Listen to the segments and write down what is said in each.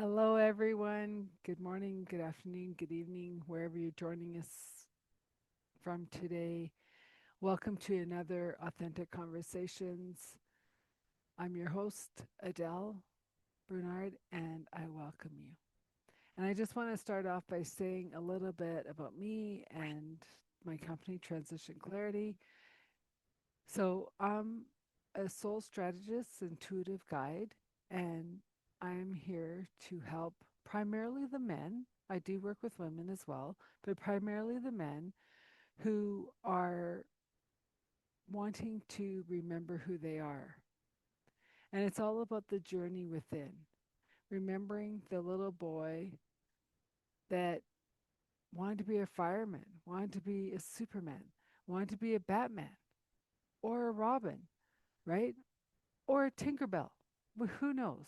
Hello, everyone. Good morning, good afternoon, good evening, wherever you're joining us from today. Welcome to another Authentic Conversations. I'm your host, Adele Bernard, and I welcome you. And I just want to start off by saying a little bit about me and my company, Transition Clarity. So, I'm a soul strategist, intuitive guide, and I'm here to help primarily the men. I do work with women as well, but primarily the men who are wanting to remember who they are. And it's all about the journey within, remembering the little boy that wanted to be a fireman, wanted to be a Superman, wanted to be a Batman or a Robin, right? Or a Tinkerbell. Who knows?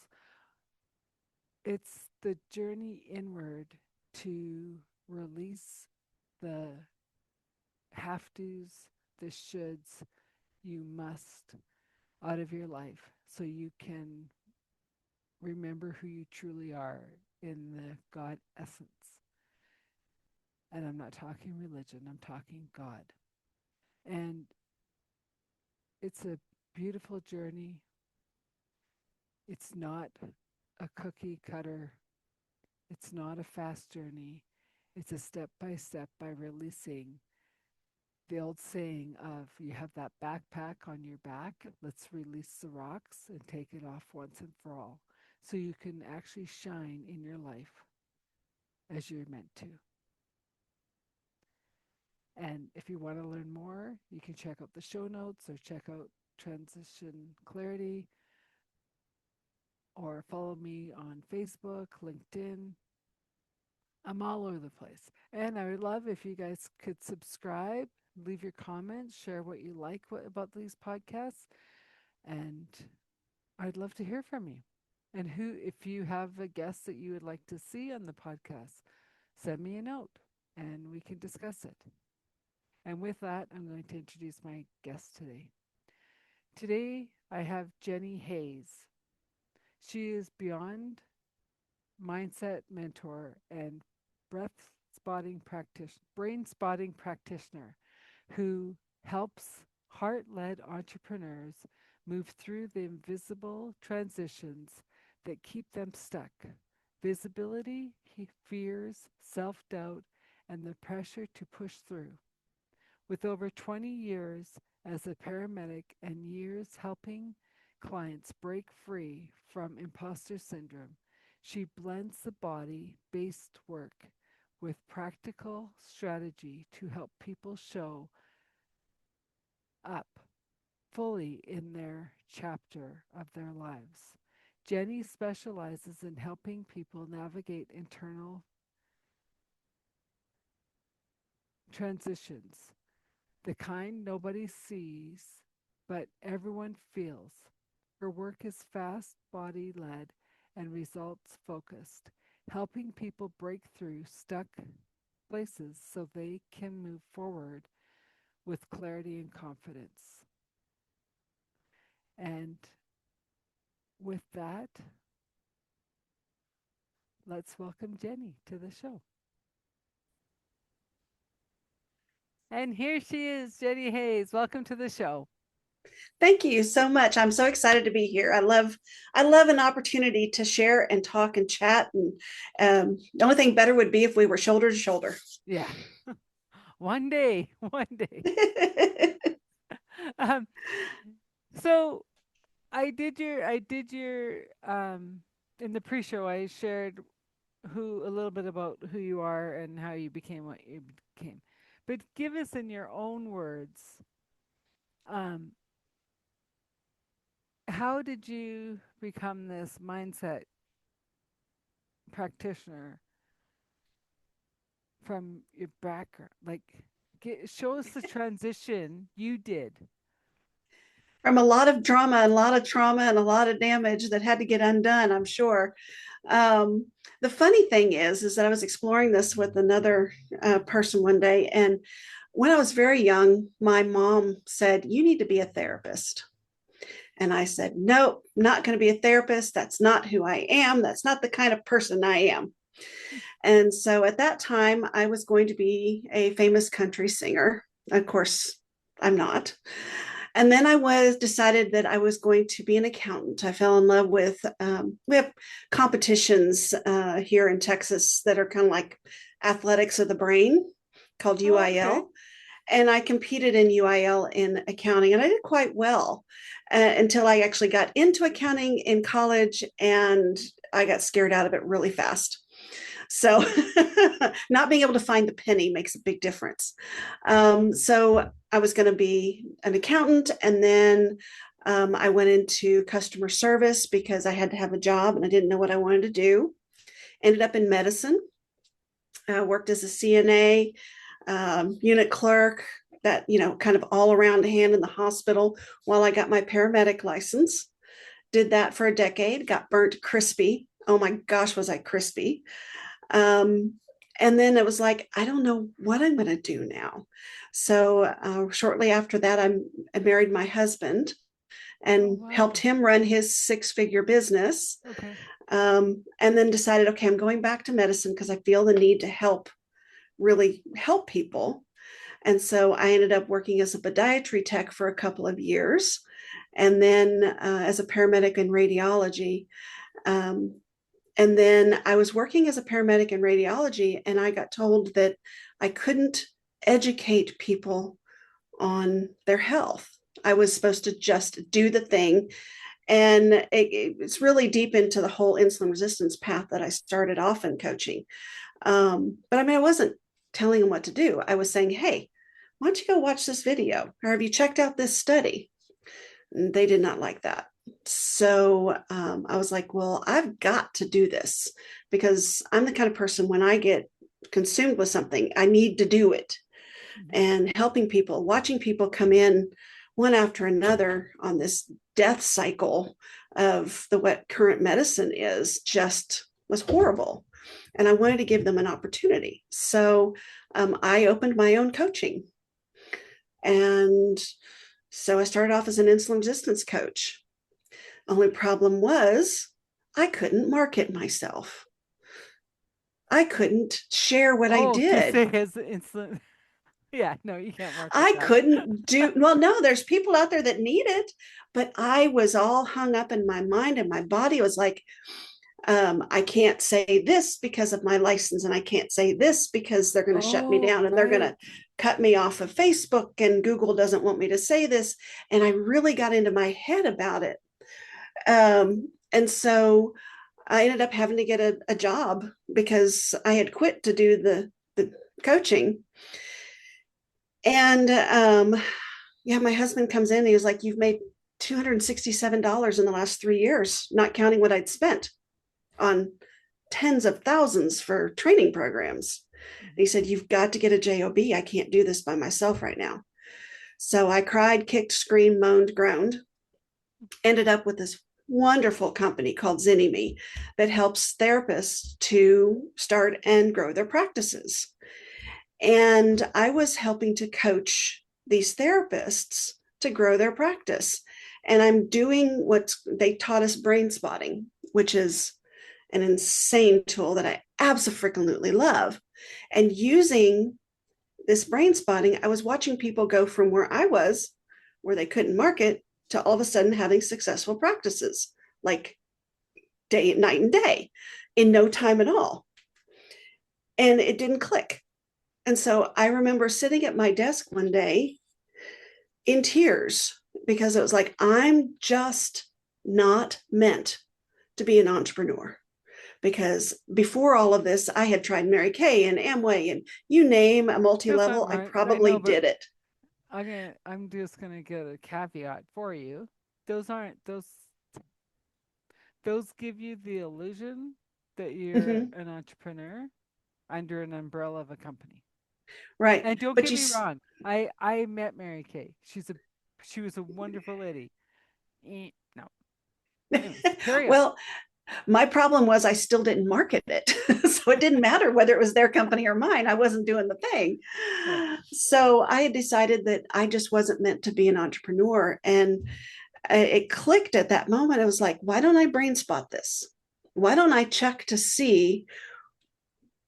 It's the journey inward to release the have tos, the shoulds, you must out of your life so you can remember who you truly are in the God essence. And I'm not talking religion, I'm talking God. And it's a beautiful journey. It's not a cookie cutter, it's not a fast journey. It's a step by releasing the old saying of you have that backpack on your back, let's release the rocks and take it off once and for all so you can actually shine in your life as you're meant to. And if you want to learn more, you can check out the show notes or check out Transition Clarity or follow me on Facebook, LinkedIn. I'm all over the place. And I would love if you guys could subscribe, leave your comments, share what you like about these podcasts. And I'd love to hear from you. And if you have a guest that you would like to see on the podcast, send me a note and we can discuss it. And with that, I'm going to introduce my guest today. Today, I have Jennie Hays. She is beyond mindset mentor and brain spotting practitioner who helps heart-led entrepreneurs move through the invisible transitions that keep them stuck. Visibility, fears, self-doubt, and the pressure to push through. With over 20 years as a paramedic and years helping clients break free from imposter syndrome, she blends the body based work with practical strategy to help people show up fully in their chapter of their lives. Jennie specializes in helping people navigate internal transitions, the kind nobody sees but everyone feels. Her work is fast body led and results focused, helping people break through stuck places so they can move forward with clarity and confidence. And with that, let's welcome Jennie to the show. And here she is, Jennie Hays. Welcome to the show. Thank you so much. I'm so excited to be here. I love an opportunity to share and talk and chat. And the only thing better would be if we were shoulder to shoulder. Yeah, one day, one day. Um, so I did your in the pre-show I shared who a little bit about who you are and how you became what you became. But give us in your own words, um, how did you become this mindset practitioner from your background? Like, show us the transition you did. From a lot of drama and a lot of trauma and a lot of damage that had to get undone, I'm sure. Um, the funny thing is that I was exploring this with another person one day. And when I was very young, my mom said, "You need to be a therapist." And I said, nope, not going to be a therapist. That's not who I am. That's not the kind of person I am. And so at that time, I was going to be a famous country singer. Of course, I'm not. And then I was decided that I was going to be an accountant. I fell in love with, we have competitions here in Texas that are kind of like athletics of the brain called Oh, okay. UIL. And I competed in UIL in accounting, and I did quite well until I actually got into accounting in college, and I got scared out of it really fast. So, not being able to find the penny makes a big difference. So, I was going to be an accountant, and then I went into customer service because I had to have a job and I didn't know what I wanted to do. Ended up in medicine, worked as a CNA, unit clerk, that, kind of all around hand in the hospital while I got my paramedic license. Did that for a decade, got burnt crispy. Oh my gosh, was I crispy. Um, and then it was like, I don't know what I'm going to do now. So shortly after that, I married my husband Oh, and helped wow. him run his 6-figure business. Okay. And then decided, okay, I'm going back to medicine because I feel the need to really help people. And so I ended up working as a podiatry tech for a couple of years, and then as a paramedic in radiology. Um, and then I was working as a paramedic in radiology, and I got told that I couldn't educate people on their health. I was supposed to just do the thing. And it's really deep into the whole insulin resistance path that I started off in coaching. But I mean, I wasn't telling them what to do. I was saying, hey, why don't you go watch this video? Or have you checked out this study? And they did not like that. So I was like, well, I've got to do this because I'm the kind of person when I get consumed with something, I need to do it. Mhm. And helping people, watching people come in one after another on this death cycle of what current medicine is just was horrible. And I wanted to give them an opportunity. So I opened my own coaching. And so I started off as an insulin resistance coach. Only problem was I couldn't market myself. I couldn't share what I Oh, to did. say his insulin. Yeah, no, you can't market I that. couldn't do, well, no, there's people out there that need it, but I was all hung up in my mind, and my body was like, I can't say this because of my license, and I can't say this because they're going to shut me Oh, down and they're going right. to cut me off of Facebook, and Google doesn't want me to say this. And I really got into my head about it. And so I ended up having to get a job because I had quit to do the coaching. And yeah, my husband comes in and he was like, you've made $267 in the last 3 years, not counting what I'd spent on tens of thousands for training programs. And he said, you've got to get a job. I can't do this by myself right now. So I cried, kicked, screamed, moaned, groaned, ended up with this wonderful company called Zinnie that helps therapists to start and grow their practices. And I was helping to coach these therapists to grow their practice. And I'm doing what they taught us, Brainspotting, which is an insane tool that I absolutely love. And using this Brainspotting, I was watching people go from where I was, where they couldn't market, to all of a sudden having successful practices, like night and day, in no time at all. And it didn't click. And so I remember sitting at my desk one day in tears because it was like, I'm just not meant to be an entrepreneur. Because before all of this, I had tried Mary Kay and Amway and you name a multi Those aren't level, I right. I probably know, but did it. I'm just gonna get a caveat for you. Those aren't those give you the illusion that you're Mm-hmm. an entrepreneur under an umbrella of a company. Right. And don't But get you, me wrong, I met Mary Kay. She was a wonderful lady. No, anyways, carry on. well, my problem was I still didn't market it. So it didn't matter whether it was their company or mine. I wasn't doing the thing. Right. So I had decided that I just wasn't meant to be an entrepreneur. And it clicked at that moment. I was like, why don't I brain spot this? Why don't I check to see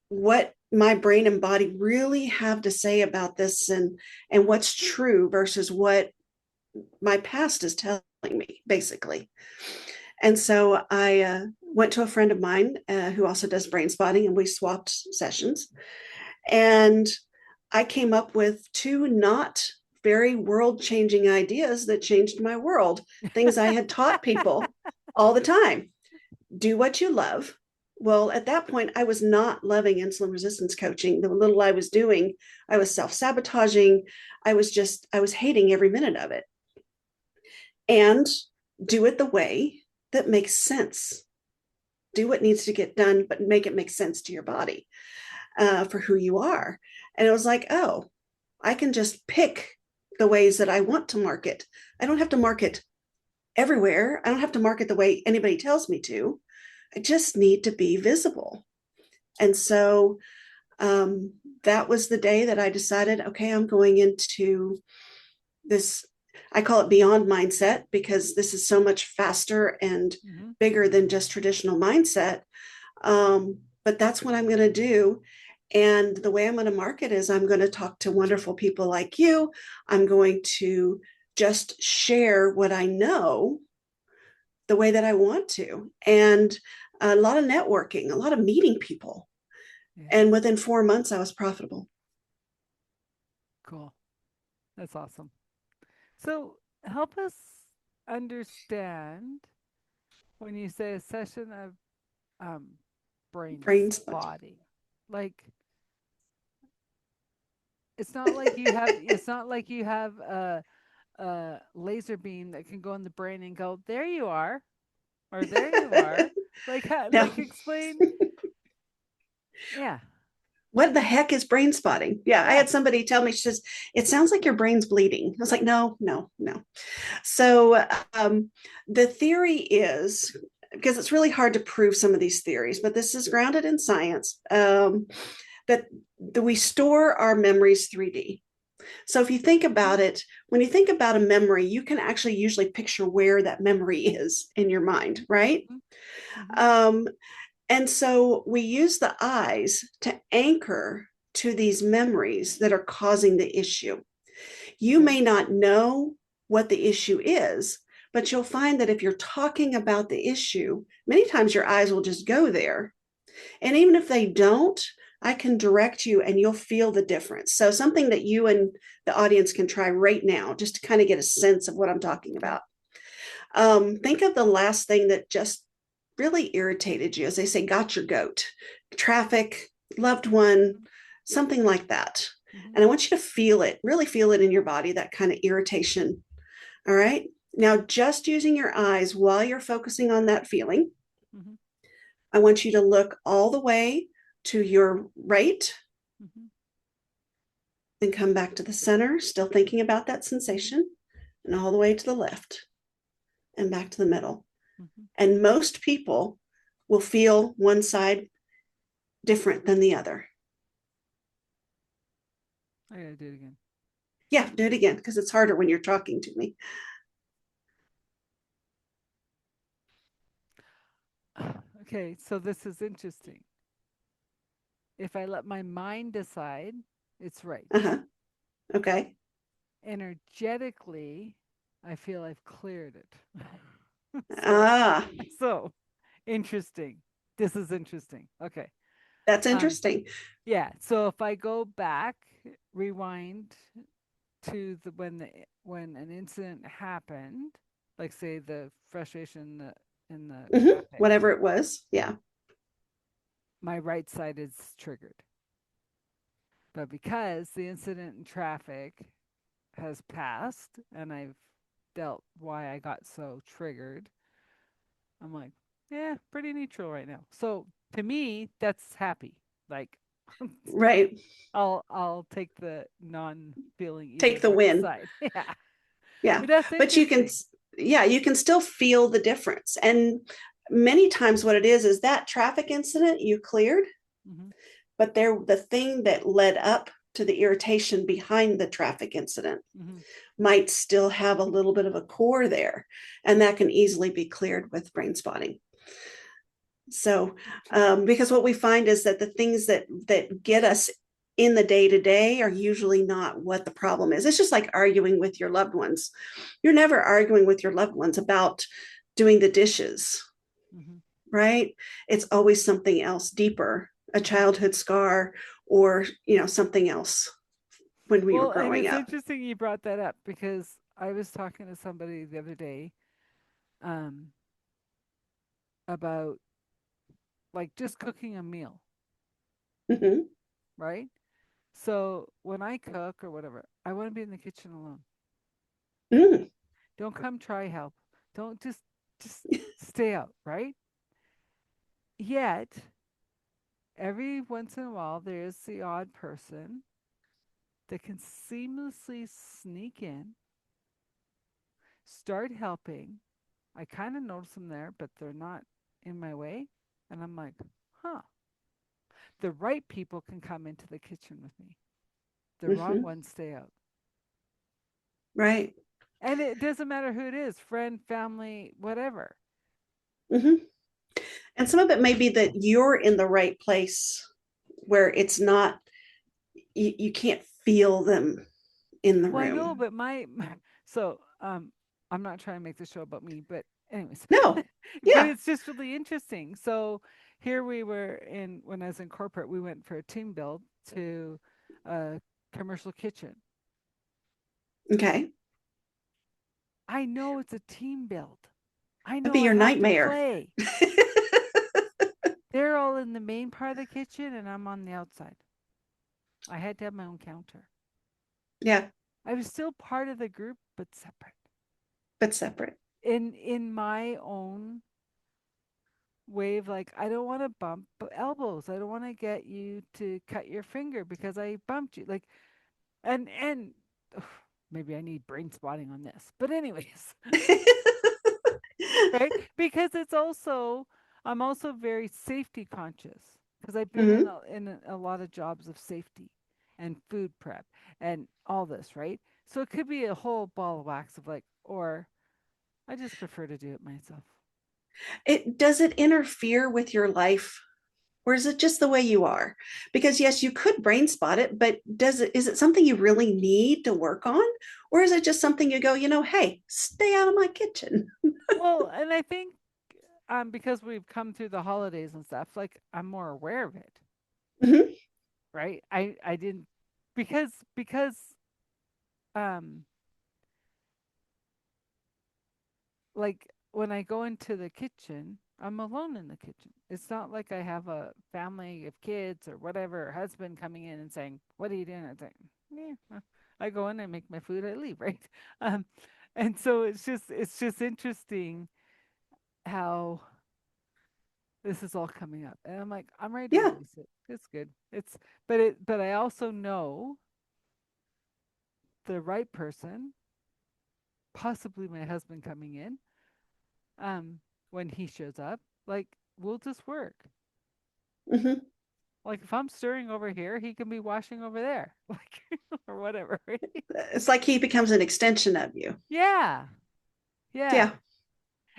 what my brain and body really have to say about this, and what's true versus what my past is telling me, basically. And so I went to a friend of mine who also does brain spotting, and we swapped sessions. And I came up with two not very world changing ideas that changed my world, things I had taught people all the time. Do what you love. Well, at that point, I was not loving insulin resistance coaching. The little I was doing, I was self sabotaging. I was hating every minute of it. And do it the way that makes sense. Do what needs to get done, but make it make sense to your body for who you are. And it was like, oh, I can just pick the ways that I want to market. I don't have to market everywhere. I don't have to market the way anybody tells me to. I just need to be visible. And so that was the day that I decided, okay, I'm going into this. I call it beyond mindset because this is so much faster and bigger than just traditional mindset. But that's what I'm going to do. And the way I'm going to market is I'm going to talk to wonderful people like you. I'm going to just share what I know the way that I want to. And a lot of networking, a lot of meeting people. Yeah. And within 4 months, I was profitable. Cool. That's awesome. So help us understand when you say a session of brain spotting. Like, it's not like you have a laser beam that can go in the brain and go, there you are, or there you are. Like, like explain. Yeah. What the heck is brain spotting? Yeah, I had somebody tell me, she says, it sounds like your brain's bleeding. I was like, no. So the theory is, because it's really hard to prove some of these theories, but this is grounded in science, that we store our memories 3D. So if you think about it, when you think about a memory, you can actually usually picture where that memory is in your mind, right? And so we use the eyes to anchor to these memories that are causing the issue. You may not know what the issue is, but you'll find that if you're talking about the issue, many times your eyes will just go there. And even if they don't, I can direct you and you'll feel the difference. So something that you and the audience can try right now, just to kind of get a sense of what I'm talking about. Think of the last thing that just really irritated you, as they say, got your goat, traffic, loved one, something like that. And I want you to feel it, really feel it in your body, that kind of irritation. All right. Now, just using your eyes while you're focusing on that feeling, I want you to look all the way to your right and come back to the center, still thinking about that sensation, and all the way to the left and back to the middle. And most people will feel one side different than the other. I gotta do it again. Yeah, do it again, because it's harder when you're talking to me. Okay, so this is interesting. If I let my mind decide, it's right. Okay. Energetically, I feel I've cleared it. So interesting. This is interesting. Okay. That's interesting. Yeah. So if I go back, rewind to when an incident happened, like say the frustration in the whatever it was. Yeah. My right side is triggered. But because the incident in traffic has passed and I've dealt why I got so triggered, I'm like, yeah, pretty neutral right now. So to me, that's happy. Like, right. I'll take the non-feeling. Take the win. Side. Yeah. Yeah. But you can still feel the difference. And many times what it is that traffic incident you cleared, but the thing that led up to the irritation behind the traffic incident Mm-hmm. might still have a little bit of a core there, and that can easily be cleared with brain spotting. So, because what we find is that the things that get us in the day to day are usually not what the problem is. It's just like arguing with your loved ones. You're never arguing with your loved ones about doing the dishes, Mm-hmm. right? It's always something else deeper, a Mm-hmm. childhood scar, or something else when we were Well, and growing it's up. interesting you brought that up because I was talking to somebody the other day um, about like just cooking a meal, Mm-hmm. right? So when I cook or whatever, I want to be in the kitchen alone. Mm. Don't come try help. Don't just stay out, right? Yet every once in a while there's the odd person that can seamlessly sneak in, start helping. I kind of notice them there, but they're not in my way. And I'm like, huh, the right people can come into the kitchen with me. The wrong Mm-hmm. ones stay out. Right. And it doesn't matter who it is, friend, family, whatever. Mm-hmm. And some of it may be that you're in the right place where it's not, you can't feel them in the Well, I know, room. but so I'm not trying to make the show about me, but anyways, No. but Yeah. it's just really interesting. So here we were in when I was in corporate, we went for a team build to a commercial kitchen. Okay. I know it's a team build. I That'd know be I your have to nightmare. play. They're all in the main part of the kitchen and I'm on the outside. I had to have my own counter. Yeah. I was still part of the group, but separate. But separate. In my own way of like, I don't want to bump elbows. I don't want to get you to cut your finger because I bumped you. Like, and ugh, maybe I need brain spotting on this. But anyways, right? Because it's also I'm also very safety conscious because I've been Hmm. in a lot of jobs of safety and food prep and all this, right? So it could be a whole ball of wax of like, or I just prefer to do it myself. Does it interfere with your life, or is it just the way you are? Because yes, you could brain spot it, but is it something you really need to work on, or is it just something you go, hey, stay out of my kitchen? Well, and I think because we've come through the holidays and stuff, like I'm more aware of it, Hmm. right? I didn't because um like when I go into the kitchen, I'm alone in the kitchen. It's not like I have a family of kids or whatever, husband coming in and saying, "What are you doing?" I think, "Yeah." I go in, I make my food, I leave, right? Um, and so it's just interesting how this is all coming up, and I'm like, I'm ready to Yeah. release it. It's good. But I also know the right person, possibly my husband coming in, um, when he shows up, like we'll just work. Hmm. Like if I'm stirring over here, he can be washing over there, like or whatever. Right? It's like he becomes an extension of you. Yeah, yeah. Yeah.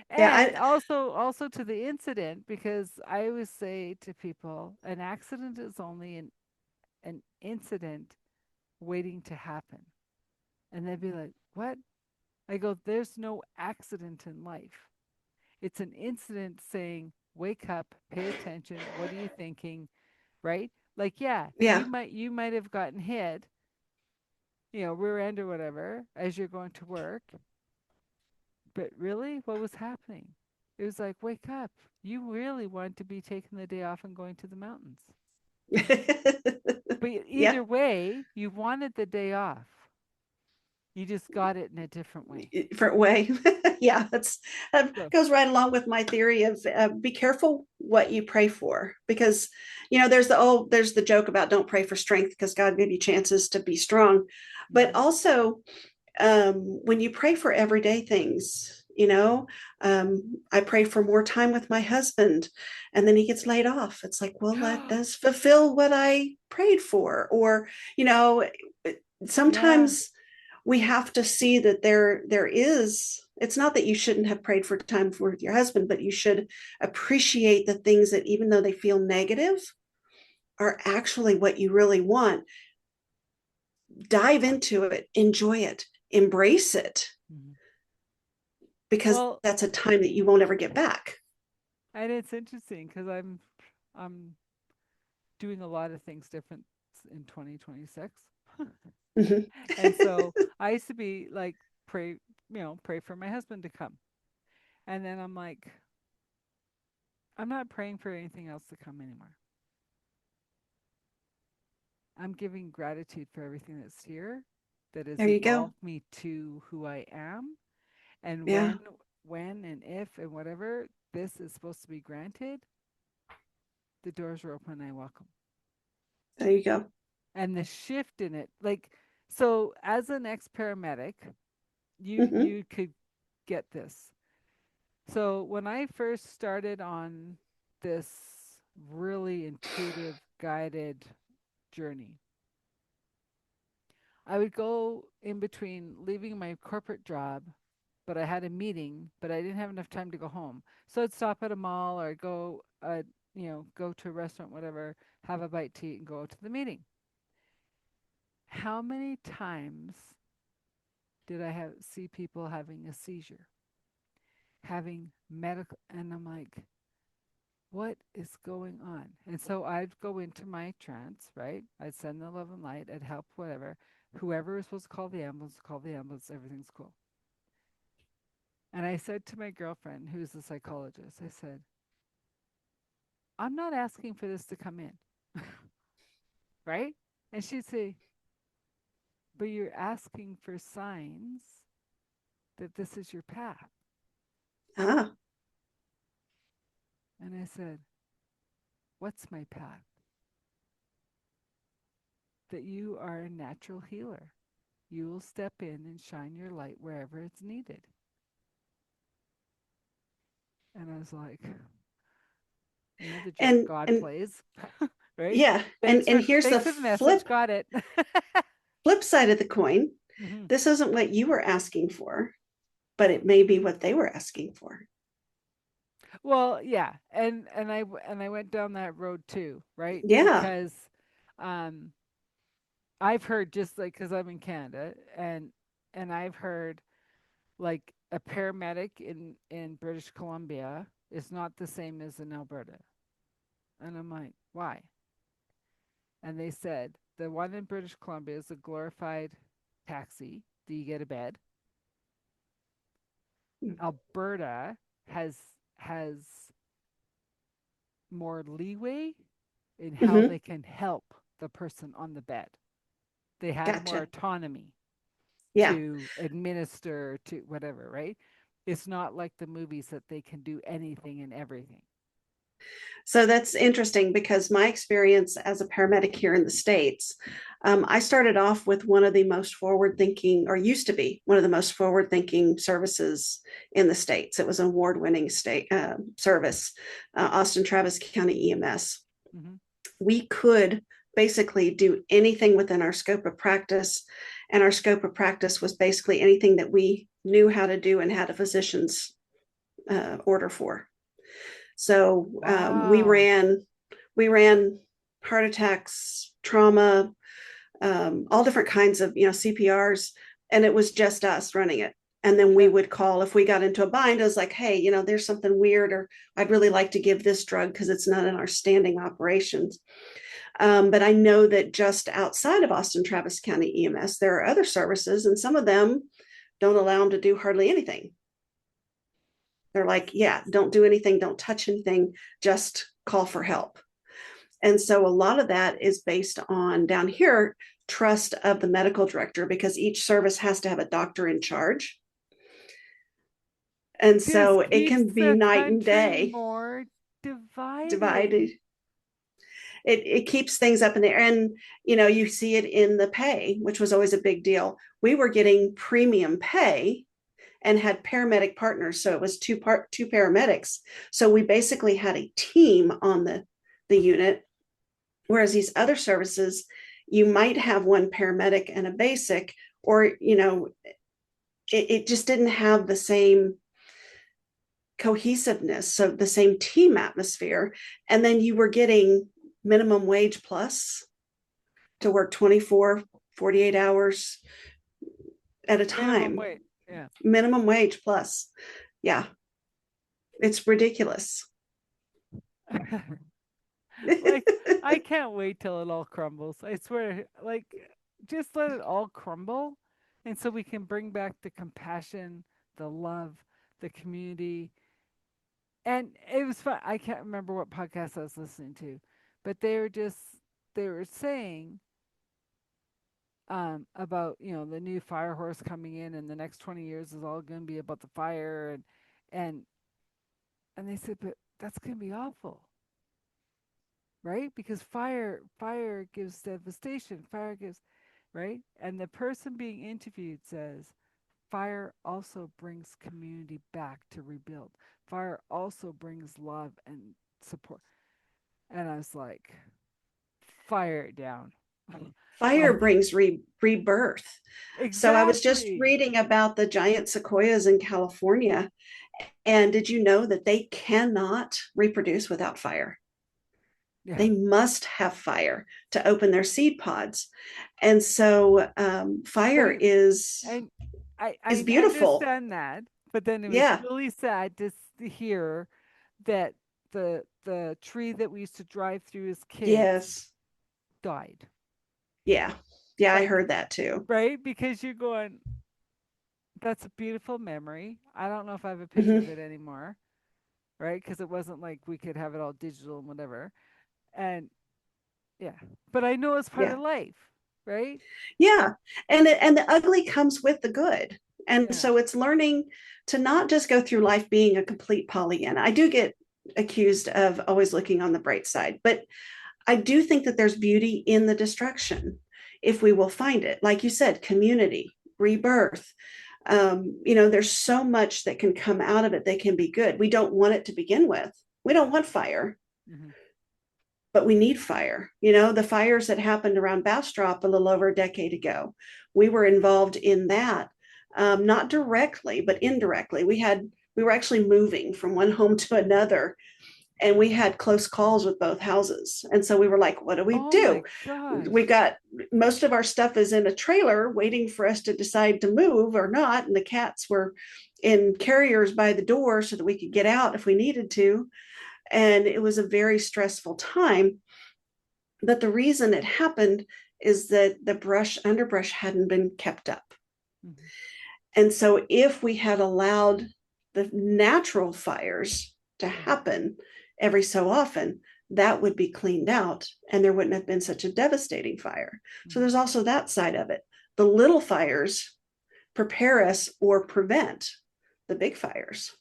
Yeah. And also to the incident, because I always say to people, an accident is only an incident waiting to happen. And they'd be like, "What?" I go, "There's no accident in life. It's an incident saying, wake up, pay attention. What are you thinking?" Right? Like, yeah, Yeah. you might have gotten hit, rear end or whatever as you're going to work. But really, what was happening? It was like, wake up. You really want to be taking the day off and going to the mountains. But Yeah. either way, you wanted the day off. You just got it in a different way. Different way. Yeah, that So, goes right along with my theory of be careful what you pray for, because there's the joke about don't pray for strength because God gave you chances to be strong, but mhm, also when you pray for everyday things, I pray for more time with my husband, and then he gets laid off. It's like, well, that does fulfill what I prayed for. Or, Yeah. sometimes we have to see that there is, it's not that you shouldn't have prayed for time with your husband, but you should appreciate the things that, even though they feel negative, are actually what you really want. Dive into it, enjoy it, embrace it, Mhm. because Well, that's a time that you won't ever get back. and it's interesting because I'm doing a lot of things different in 2026. Mhm. And so I used to be like, pray, pray for my husband to come. And then I'm like, I'm not praying for anything else to come anymore. I'm giving gratitude for everything that's here that has There you go. evolved me to who I am. And Yeah, when and if and whatever this is supposed to be granted, the doors are open and I welcome. there you go. And the shift in it, like, so as an ex paramedic, Hmm. you could get this. So when I first started on this really intuitive guided journey, I would go in between leaving my corporate job, but I had a meeting, but I didn't have enough time to go home. So I'd stop at a mall or go go to a restaurant, whatever, have a bite to eat and go out to the meeting. How many times did I have see people having a seizure, having medical, and I'm like, what is going on? And so I'd go into my trance, right? I'd send the love and light, I'd help whatever. Whoever was supposed to call the ambulance, everything's cool. And I said to my girlfriend, who's a psychologist, I said, I'm not asking for this to come in, right? And she'd say, but you're asking for signs that this is your path. Ah, And I said, what's my path? That you are a natural healer. You will step in and shine your light wherever it's needed. And I was like, another joke and God and plays, right? yeah, and here's the Thanks for the message. flip Got it. flip side of the coin. Hmm. This isn't what you were asking for, but it may be what they were asking for. Well, yeah, and I went down that road too, right? Yeah. Because um, I've heard, just like, because I'm in Canada, and I've heard like a paramedic in British Columbia is not the same as in Alberta, and I'm like, why? And they said the one in British Columbia is a glorified taxi. Do you get a bed? Alberta has more leeway in how Hmm. they can help the person on the bed. They have more Gotcha. autonomy Yeah. to administer to whatever, right? It's not like the movies that they can do anything and everything. So that's interesting because my experience as a paramedic here in the States, I started off with one of the most forward thinking, or used to be one of the most forward thinking services in the States. It was an award winning state service, Austin Travis County EMS. Mm-hmm. We could basically do anything within our scope of practice. And our scope of practice was basically anything that we knew how to do and had a physician's order for. So Wow. we ran heart attacks, trauma, all different kinds of CPRs, and it was just us running it. And then we Yep. would call if we got into a bind. I was like, hey, there's something weird, or I'd really like to give this drug because it's not in our standing operations. But I know that just outside of Austin Travis County EMS, there are other services, and some of them don't allow them to do hardly anything. They're like, yeah, don't do anything, don't touch anything, just call for help. And so a lot of that is based on down here trust of the medical director, because each service has to have a doctor in charge. And This so it keeps can be the night and country day more divided. divided. It keeps things up in the air. And, you see it in the pay, which was always a big deal. We were getting premium pay, and had paramedic partners. So it was two paramedics. So we basically had a team on the unit. Whereas these other services, you might have one paramedic and a basic, or, it just didn't have the same cohesiveness, so the same team atmosphere. And then you were getting minimum wage plus to work 24, 48 hours at a Minimum time. wage. Yeah. Minimum wage plus. Yeah, it's ridiculous. Like, I can't wait till it all crumbles. I swear, like, just let it all crumble. And so we can bring back the compassion, the love, the community. And it was fun. I can't remember what podcast I was listening to, but they were saying about, the new fire horse coming in, and the next 20 years is all going to be about the fire. And, and they said, but that's going to be awful, right? Because fire gives devastation. Fire gives, right? And the person being interviewed says, fire also brings community back to rebuild. Fire also brings love and support. And I was like, fire it down. Fire Like, brings rebirth. So I was just exactly. reading about the giant sequoias in California. And did you know that they cannot reproduce without fire? Yeah. They must have fire to open their seed pods. And so But fire it, and is I beautiful. understand that, but then it was Yeah. really sad to hear that the tree that we used to drive through as kids Yes. died. Yeah. Yeah, I Like, heard that too. right? Because you're going, that's a beautiful memory. I don't know if I have a picture of Mhm. it anymore, right? Because it wasn't like we could have it all digital and whatever. And yeah, but I know it's part Yeah. of life, right? Yeah. And the ugly comes with the good. And Yeah. so it's learning to not just go through life being a complete Pollyanna. I do get accused of always looking on the bright side, but I do think that there's beauty in the destruction if we will find it. Like you said, community, rebirth. There's so much that can come out of it that can be good. We don't want it to begin with. We don't want fire, Hmm. but we need fire. The fires that happened around Bastrop a little over a decade ago, we were involved in that, not directly, but indirectly. We were actually moving from one home to another, and we had close calls with both houses. And so we were like, what do we Oh do? my gosh. We got most of our stuff is in a trailer waiting for us to decide to move or not. And the cats were in carriers by the door so that we could get out if we needed to. And it was a very stressful time. But the reason it happened is that the underbrush hadn't been kept up. Hmm. And so if we had allowed the natural fires to Hmm. happen every so often, that would be cleaned out and there wouldn't have been such a devastating fire. So Hmm. there's also that side of it. The little fires prepare us or prevent the big fires.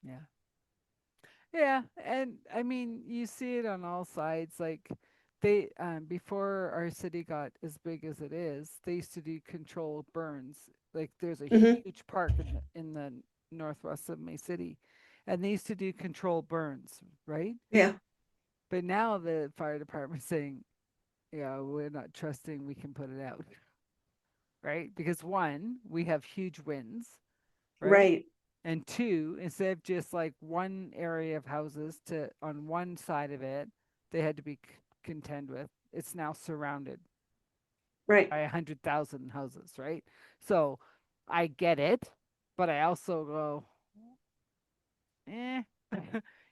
Yeah. Yeah, and I mean, you see it on all sides. Like, they before our city got as big as it is, they used to do controlled burns. Like, there's a Mm-hmm. huge park in the northwest of my city, and they used to do controlled burns, right? Yeah. But now the fire department's saying, yeah, we're not trusting we can put it out, right? Because one, we have huge winds, right? Right. And two, instead of just like one area of houses to on one side of it, they had to be contend with. It's now surrounded Right. by 100,000 houses, right? So I get it, but I also go, eh.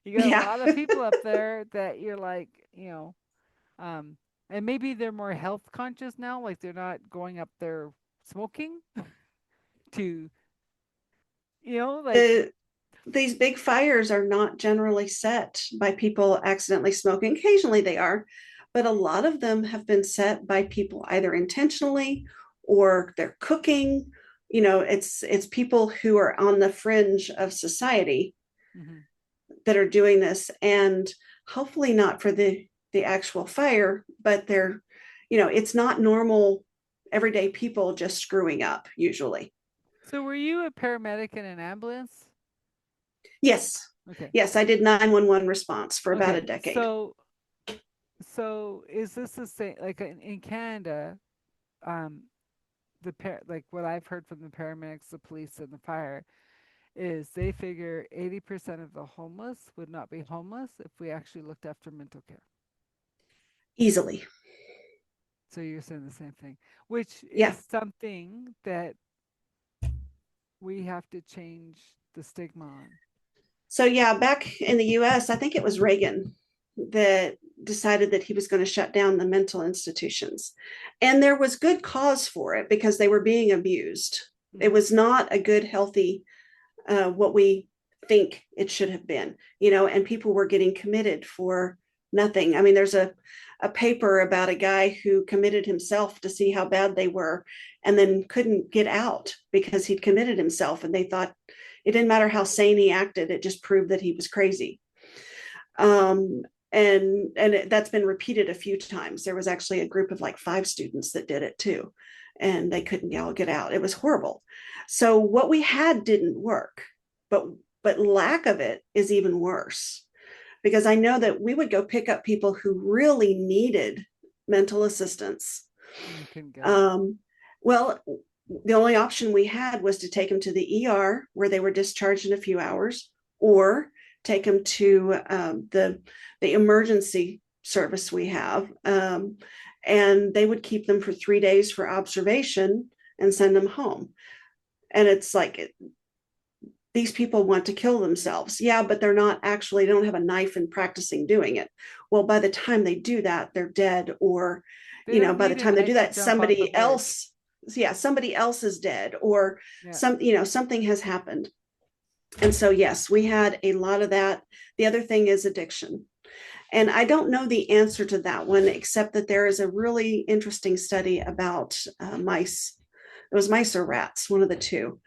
You got a Yeah. lot of people up there that you're like, um, and maybe they're more health conscious now, like they're not going up there smoking to, like, the these big fires are not generally set by people accidentally smoking. Occasionally they are, but a lot of them have been set by people either intentionally or they're cooking. It's people who are on the fringe of society mhm, that are doing this, and hopefully not for the actual fire, but it's not normal everyday people just screwing up usually. So were you a paramedic in an ambulance? Yes. Okay. Yes, I did 911 response for about a Okay. decade. So is this the same like in Canada, um like what I've heard from the paramedics, the police and the fire is they figure 80% of the homeless would not be homeless if we actually looked after mental care. Easily. So you're saying the same thing, which is Yeah. something that we have to change the stigma on. So, yeah, back in the US, I think it was Reagan that decided that he was going to shut down the mental institutions. And there was good cause for it because they were being abused. It Hmm. was not a good, healthy, what we think it should have been, and people were getting committed for nothing. I mean, there's a paper about a guy who committed himself to see how bad they were and then couldn't get out because he'd committed himself. And they thought it didn't matter how sane he acted, it just proved that he was crazy. Um, that's been repeated a few times. There was actually a group of like 5 students that did it too, and they couldn't all get out. It was horrible. So what we had didn't work, but lack of it is even worse, because I know that we would go pick up people who really needed mental assistance. And you couldn't get it. um, well, the only option we had was to take them to the ER where they were discharged in a few hours, or take them to the emergency service we have, and they would keep them for 3 days for observation and send them home. And it's like, these people want to kill themselves. Yeah, but they're not actually, they don't have a knife and practicing doing it. Well, by the time they do that, they're dead. Or, They don't by the need a time they do knife to that, jump off a somebody bridge. else, yeah, somebody else is dead, or Yeah. something has happened. And so, yes, we had a lot of that. The other thing is addiction. And I don't know the answer to that one, except that there is a really interesting study about mice. It was mice or rats, one of the two.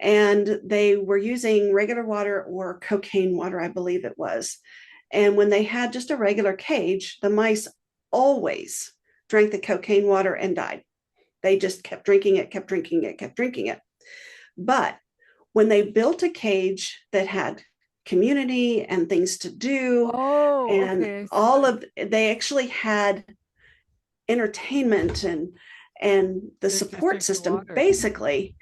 And they were using regular water or cocaine water, I believe it was. And when they had just a regular cage, the mice always drank the cocaine water and died. They just kept drinking it, kept drinking it, kept drinking it. But when they built a cage that had community and things to do, Oh, and okay. all of, they actually had entertainment and the They just support drink the system, water. basically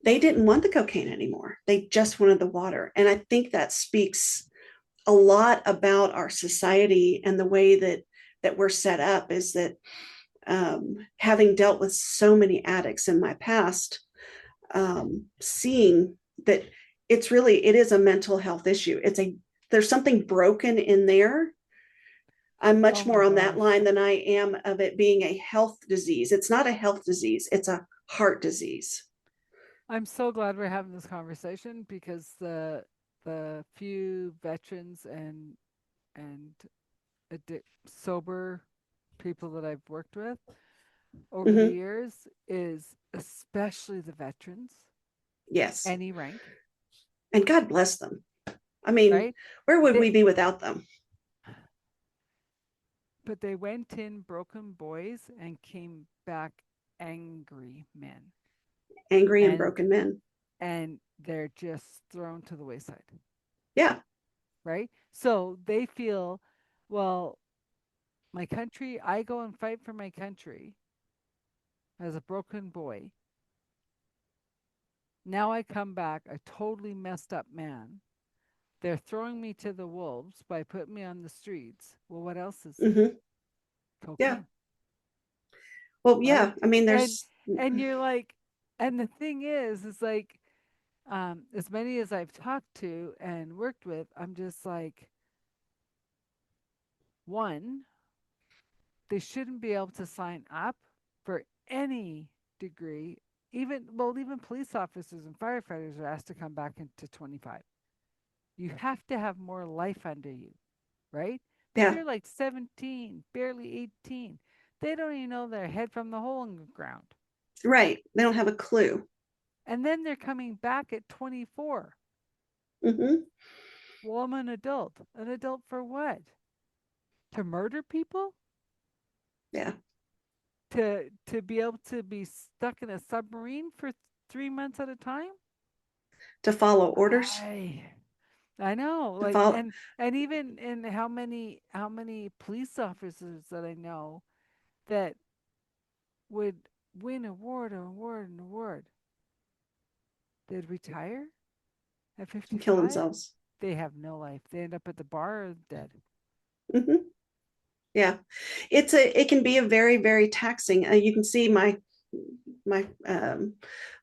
they didn't want the cocaine anymore, they just wanted the water. And I think that speaks a lot about our society and the way that we're set up, is that having dealt with so many addicts in my past, seeing that it is a mental health issue. There's something broken in there. I'm Oh much my more on that gosh. line than I am of it being a health disease. It's not a health disease, it's a heart disease. I'm so glad we're having this conversation because the few veterans and sober people that I've worked with over the Mm-hmm. years is especially the veterans, Yes. any rank, And God bless them. I mean, right? where would They we be without them? but they went in broken boys and came back angry men. Angry and And broken men. they're just thrown to the wayside, Yeah. right? So they feel, well, my country, I go and fight for my country as a broken boy. Now I come back a totally messed up man. They're throwing me to the wolves by putting me on the streets. Well, what else is there? Mm-hmm. Yeah. Cocaine, Well, right? yeah. I mean, And there's, and you're like, and the thing is like, as many as I've talked to and worked with, I'm just like, one, they shouldn't be able to sign up for any degree. Even police officers and firefighters are asked to come back into 25. You have to have more life under you, right? But yeah, they're like 17, barely 18. They don't even know their head from the hole in the ground. right. They don't have a clue. And then they're coming back at 24. Mm-hmm. Well, I'm an adult. An adult for what? To murder people? Yeah. To be able to be stuck in a submarine for 3 months at a time. to follow orders, I know, to like, follow. and even in how many police officers that I know that would win award and award and award, they'd retire at And kill 55. themselves. They have no life. They end up at the bar or dead. Mm-hmm. Yeah, it can be a very, very taxing. You can see my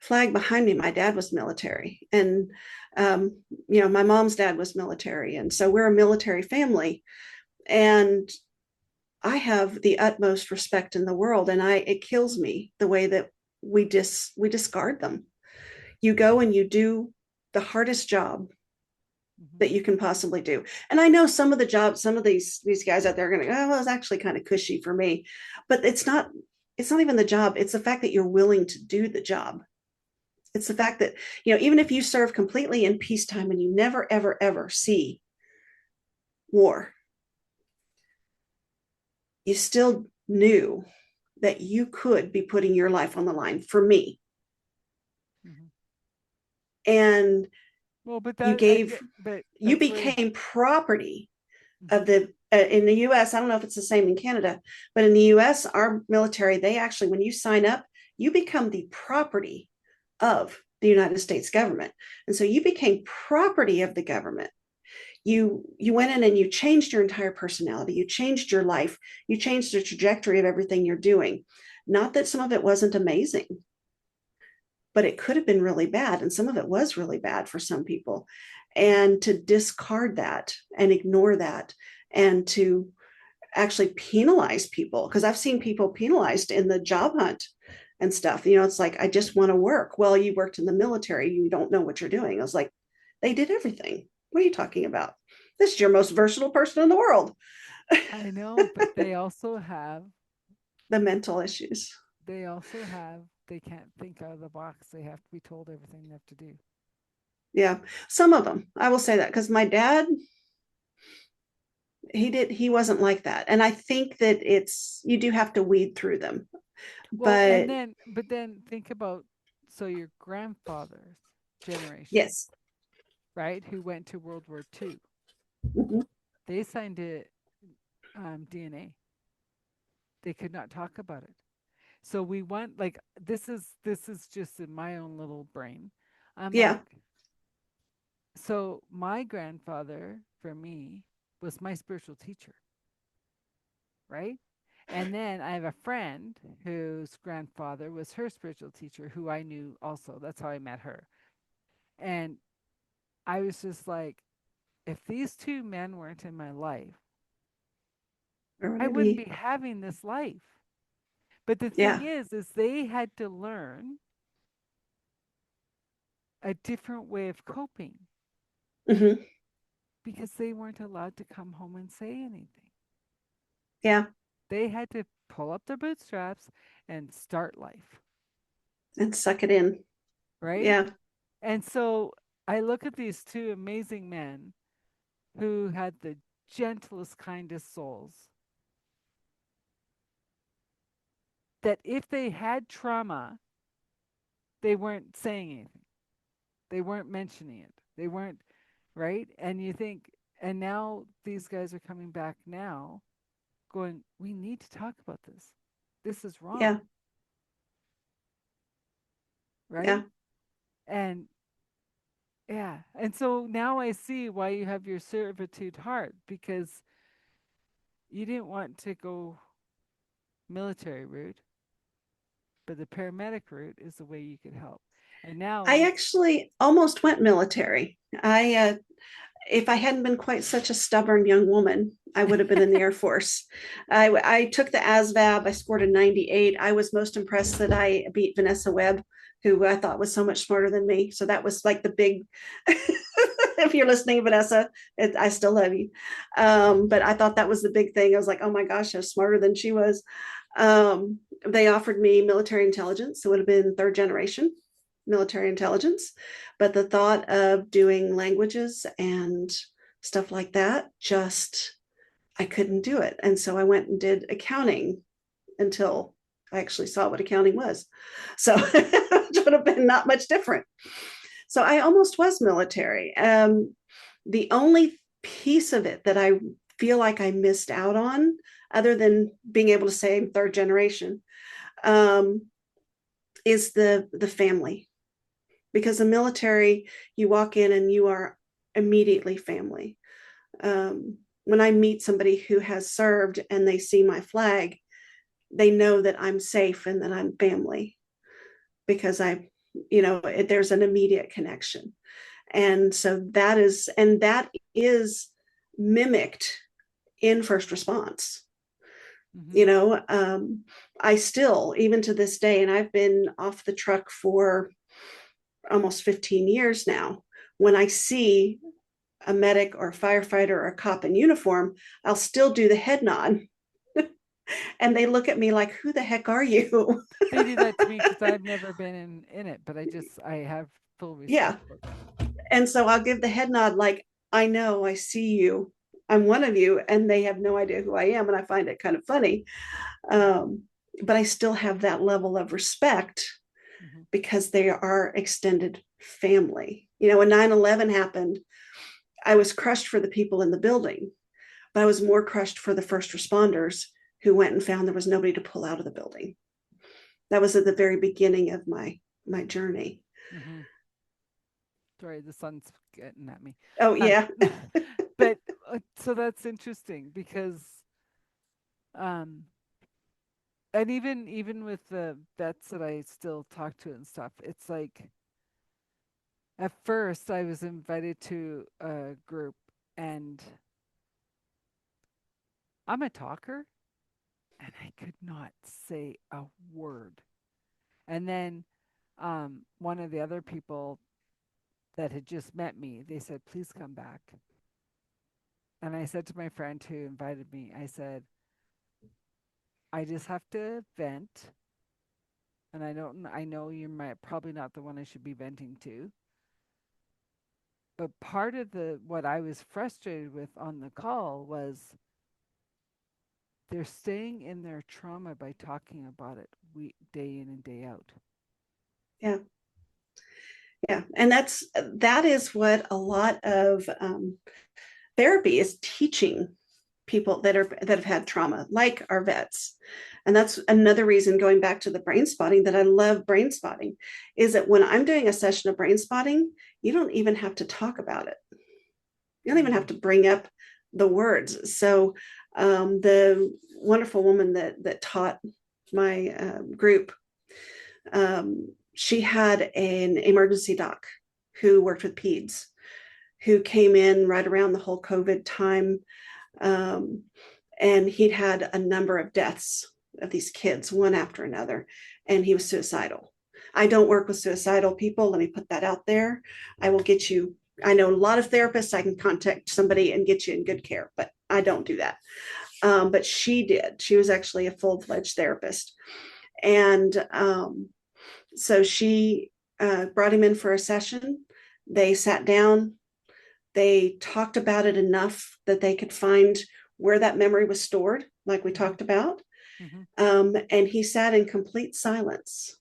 flag behind me. My dad was military, and um, my mom's dad was military, and so we're a military family. And I have the utmost respect in the world, and it kills me the way that we discard them. You go and you do the hardest job Hmm. that you can possibly do. And I know some of the jobs, some of these guys out there are going to go, oh, well, it's actually kind of cushy for me, but it's not even the job. It's the fact that you're willing to do the job. It's the fact that, even if you serve completely in peacetime and you never, ever, ever see war, you still knew that you could be putting your life on the line for me. Hmm. And Well, but you that I gave, get, but you that's where. became property Hmm. of the in the US. I don't know if it's the same in Canada, but in the US, our military, they actually, when you sign up, you become the property of the United States government. And so you became property of the government. You went in and you changed your entire personality, you changed your life, you changed the trajectory of everything you're doing. Not that some of it wasn't amazing, but it could have been really bad, and some of it was really bad for some people. And to discard that and ignore that, and to actually penalize people, because I've seen people penalized in the job hunt and stuff. It's like, I just want to work. Well, you worked in the military, you don't know what you're doing. I was like, they did everything. What are you talking about? This is your most versatile person in the world. I know, but The mental issues. they can't think out of the box. They have to be told everything they have to do. Yeah, some of them, I will say that, because my dad, he wasn't like that, and I think that it's, you do have to weed through them. Well, and But then, but then think about, so your grandfather's generation, yes. right, who went to World War II, Mhm. they signed it, DNA. They could not talk about it. So we want, like, this is just in my own little brain. I'm Yeah. like, so my grandfather for me was my spiritual teacher, right? And then I have a friend whose grandfather was her spiritual teacher, who I knew also. That's how I met her. And I was just like, if these two men weren't in my life, Where would I I wouldn't be? be having this life. But the thing Yeah. is they had to learn a different way of coping Hmm. because they weren't allowed to come home and say anything. Yeah. They had to pull up their bootstraps and start life, And suck it in. right? Yeah. And so I look at these two amazing men who had the gentlest, kindest souls, that if they had trauma, they weren't saying anything. They weren't mentioning it. They weren't, right? And you think, and now these guys are coming back now going, we need to talk about this. This is wrong, Yeah. right? Yeah. And yeah. And so now I see why you have your servitude heart, because you didn't want to go military route, but the paramedic route is the way you could help. And now I you, actually almost went military. If I hadn't been quite such a stubborn young woman, I would have been in the Air Force. I took the ASVAB. I scored a 98. I was most impressed that I beat Vanessa Webb, who I thought was so much smarter than me. So that was like the big, if you're listening, Vanessa, I still love you. But I thought that was the big thing. I was like, oh my gosh, I was smarter than she was. They offered me military intelligence. It would have been third generation military intelligence, but the thought of doing languages and stuff like that, just, I couldn't do it. And so I went and did accounting until I actually saw what accounting was. So it would have been not much different. So I almost was military. The only piece of it that I feel like I missed out on, other than being able to say I'm third generation, um, is the family. Because the military, you walk in and you are immediately family. When I meet somebody who has served and they see my flag, they know that I'm safe and that I'm family because there's an immediate connection. And so that is mimicked in first response. Mm-hmm. You know, I still, even to this day, and I've been off the truck for almost 15 years now, when I see a medic or a firefighter or a cop in uniform, I'll still do the head nod. And they look at me like, who the heck are you? They do that to me because I've never been in it, but I have full Yeah. respect for them. And so I'll give the head nod, like, I know, I see you. I'm one of you. And they have no idea who I am. And I find it kind of funny. Um, but I still have that level of respect Mm-hmm. because they are extended family. You know, when 9/11 happened, I was crushed for the people in the building, but I was more crushed for the first responders who went and found there was nobody to pull out of the building. That was at the very beginning of my journey. Mm-hmm. Sorry, the sun's getting at me. Oh Um, yeah. but so that's interesting because, um, and even with the vets that I still talk to and stuff, it's like at first I was invited to a group and I'm a talker and I could not say a word. And then one of the other people that had just met me, they said, please come back. And I said to my friend who invited me, I said, I just have to vent. And I know probably not the one I should be venting to. But part of what I was frustrated with on the call was they're staying in their trauma by talking about it day in and day out. Yeah. Yeah. And that is what a lot of therapy is teaching people that have had trauma, like our vets. And that's another reason, going back to the brain spotting, that I love brain spotting, is that when I'm doing a session of brain spotting, you don't even have to talk about it. You don't even Mm-hmm. have to bring up the words. So the wonderful woman that taught my group, she had an emergency doc who worked with peds, who came in right around the whole COVID time. Um, and he'd had a number of deaths of these kids, one after another, and he was suicidal. I don't work with suicidal people. Let me put that out there. I will get you. I know a lot of therapists. I can contact somebody and get you in good care, but I don't do that. But she did. She was actually a full-fledged therapist. And so she brought him in for a session. They sat down. They talked about it enough that they could find where that memory was stored, like we Mm-hmm. talked about. Mm-hmm. And he sat in complete silence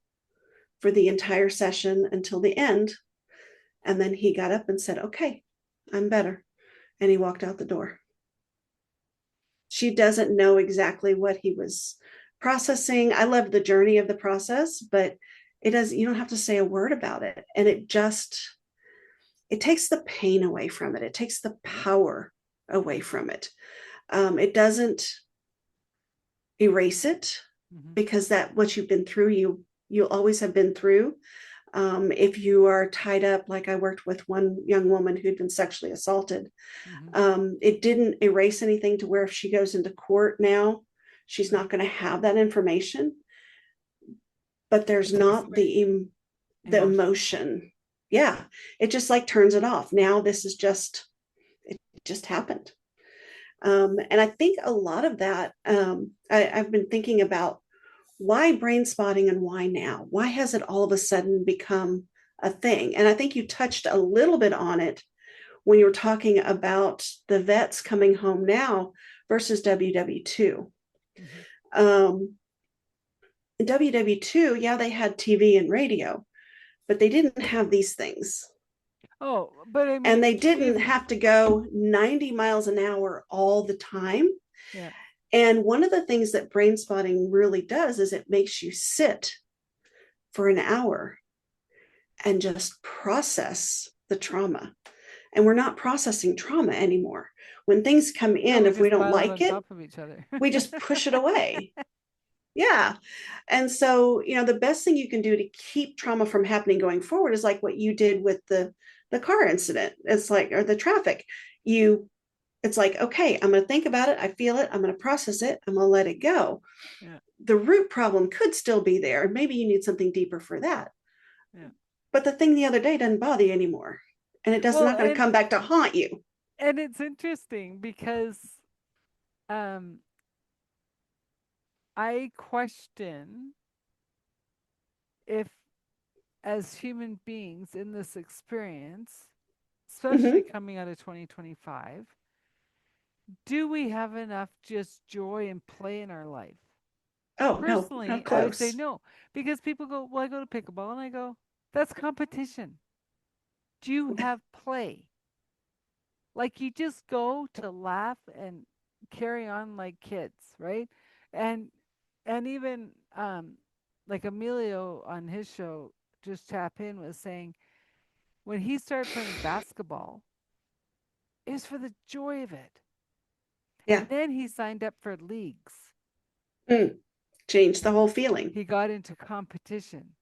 for the entire session until the end. And then he got up and said, okay, I'm better. And he walked out the door. She doesn't know exactly what he was processing. I love the journey of the process, but you don't have to say a word about it. And it takes the pain away from it. It takes the power away from it. It doesn't erase it, Mm-hmm. because that what you've been through, you'll always have been through. If you are tied up, like I worked with one young woman who'd been sexually assaulted, Mm-hmm. it didn't erase anything to where if she goes into court now, she's not going to have that information. But there's It takes not away the emotion. emotion. Yeah, it just like turns it off. Now this is just it just happened. And I think a lot of that, I've been thinking about why brain spotting and why now? Why has it all of a sudden become a thing? And I think you touched a little bit on it when you were talking about the vets coming home now versus WW2. Mm-hmm. Um, In WW2, yeah, they had TV and radio, but they didn't have these things. Oh, but I And mean, they didn't we've, have to go 90 miles an hour all the time. yeah. And one of the things that brain spotting really does is it makes you sit for an hour and just process the trauma. And we're not processing trauma anymore. When things come No, in, we if we just don't pile them like on it, top of each other. we just push it away. Yeah. And so, the best thing you can do to keep trauma from happening going forward is like what you did with the car incident. It's like, or the traffic. You It's like, okay, I'm going to think about it. I feel it. I'm going to process it. I'm going to let it go. Yeah, The root problem could still be there. Maybe you need something deeper for that. yeah. But the thing the other day doesn't bother you anymore. And it does Well, not going to come back to haunt you. and it's interesting because um I question if, as human beings in this experience, especially Mm-hmm. coming out of 2025, do we have enough just joy and play in our life? Oh, no, not Personally, I would say close. no, because people go, well, I go to pickleball, and I go, that's competition. Do you have play? Like, you just go to laugh and carry on like kids, right? And even like Emilio on his show, just tap in, was saying when he started playing basketball, it was for the joy of it. Yeah. And then he signed up for leagues. Mm. Change the whole feeling. He got into competition,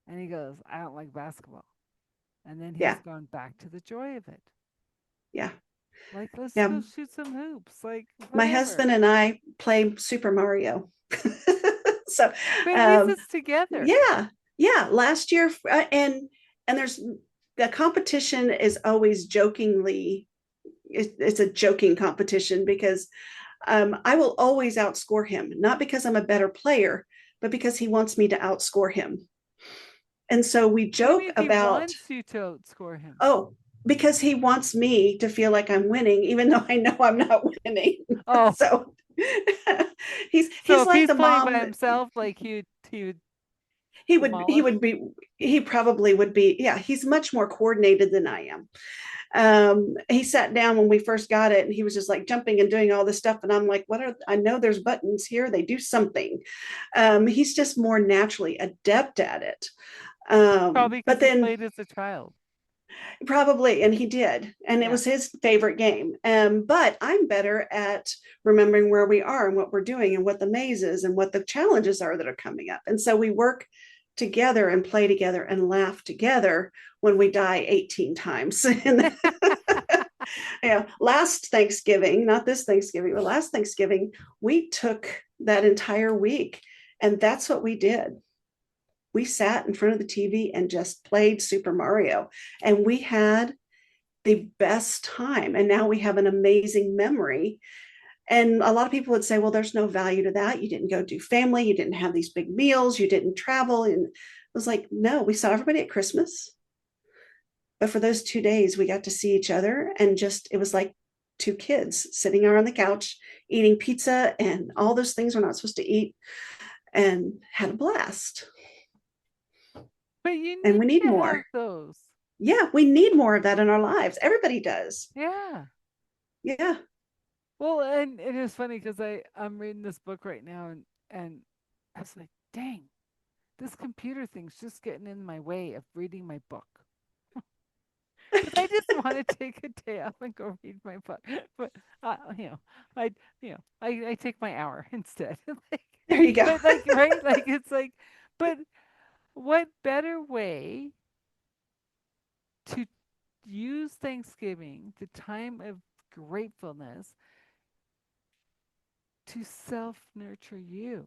and he goes, I don't like basketball. And then he's Yeah. gone back to the joy of it. Yeah. Like, let's Yeah. go shoot some hoops, like My whatever. husband and I play Super Mario. So, But at least um, it's together. yeah. Yeah. Last year, and there's the competition is always jokingly, it's a joking competition because I will always outscore him, not because I'm a better player, but because he wants me to outscore him. And so we What do you joke mean he about, wants you to outscore him? oh, because he wants me to feel like I'm winning, even though I know I'm not winning. Oh, So so he's if like he's the playing by mom. himself, like he would He demolish. would be he probably would be, yeah, he's much more coordinated than I am. He sat down when we first got it and he was just like jumping and doing all this stuff. And I'm like, I know there's buttons here. They do something. He's just more naturally adept at it. Probably But because he then played as a child. probably, and he did. And it Yeah. was his favorite game. But I'm better at remembering where we are and what we're doing and what the maze is and what the challenges are that are coming up. And so we work together and play together and laugh together when we die 18 times. And last Thanksgiving, not this Thanksgiving, but last Thanksgiving, we took that entire week and that's what we did. We sat in front of the TV and just played Super Mario. And we had the best time. And now we have an amazing memory. And a lot of people would say, well, there's no value to that. You didn't go do family, you didn't have these big meals, you didn't travel. And it was like, no, we saw everybody at Christmas. But for those 2 days, we got to see each other and just, it was like two kids sitting there on the couch eating pizza and all those things we're not supposed to eat and had a blast. But you And need we need to have more. those. Yeah, we need more of that in our lives. Everybody does. Yeah. Yeah. Well, and it is funny because I'm reading this book right now, and I was like, dang, this computer thing's just getting in my way of reading my book. Because I just want to take a day off and go read my book. But I I take my hour instead. Like, There you go. but like, right, like it's like, but what better way to use Thanksgiving, the time of gratefulness, to self nurture you,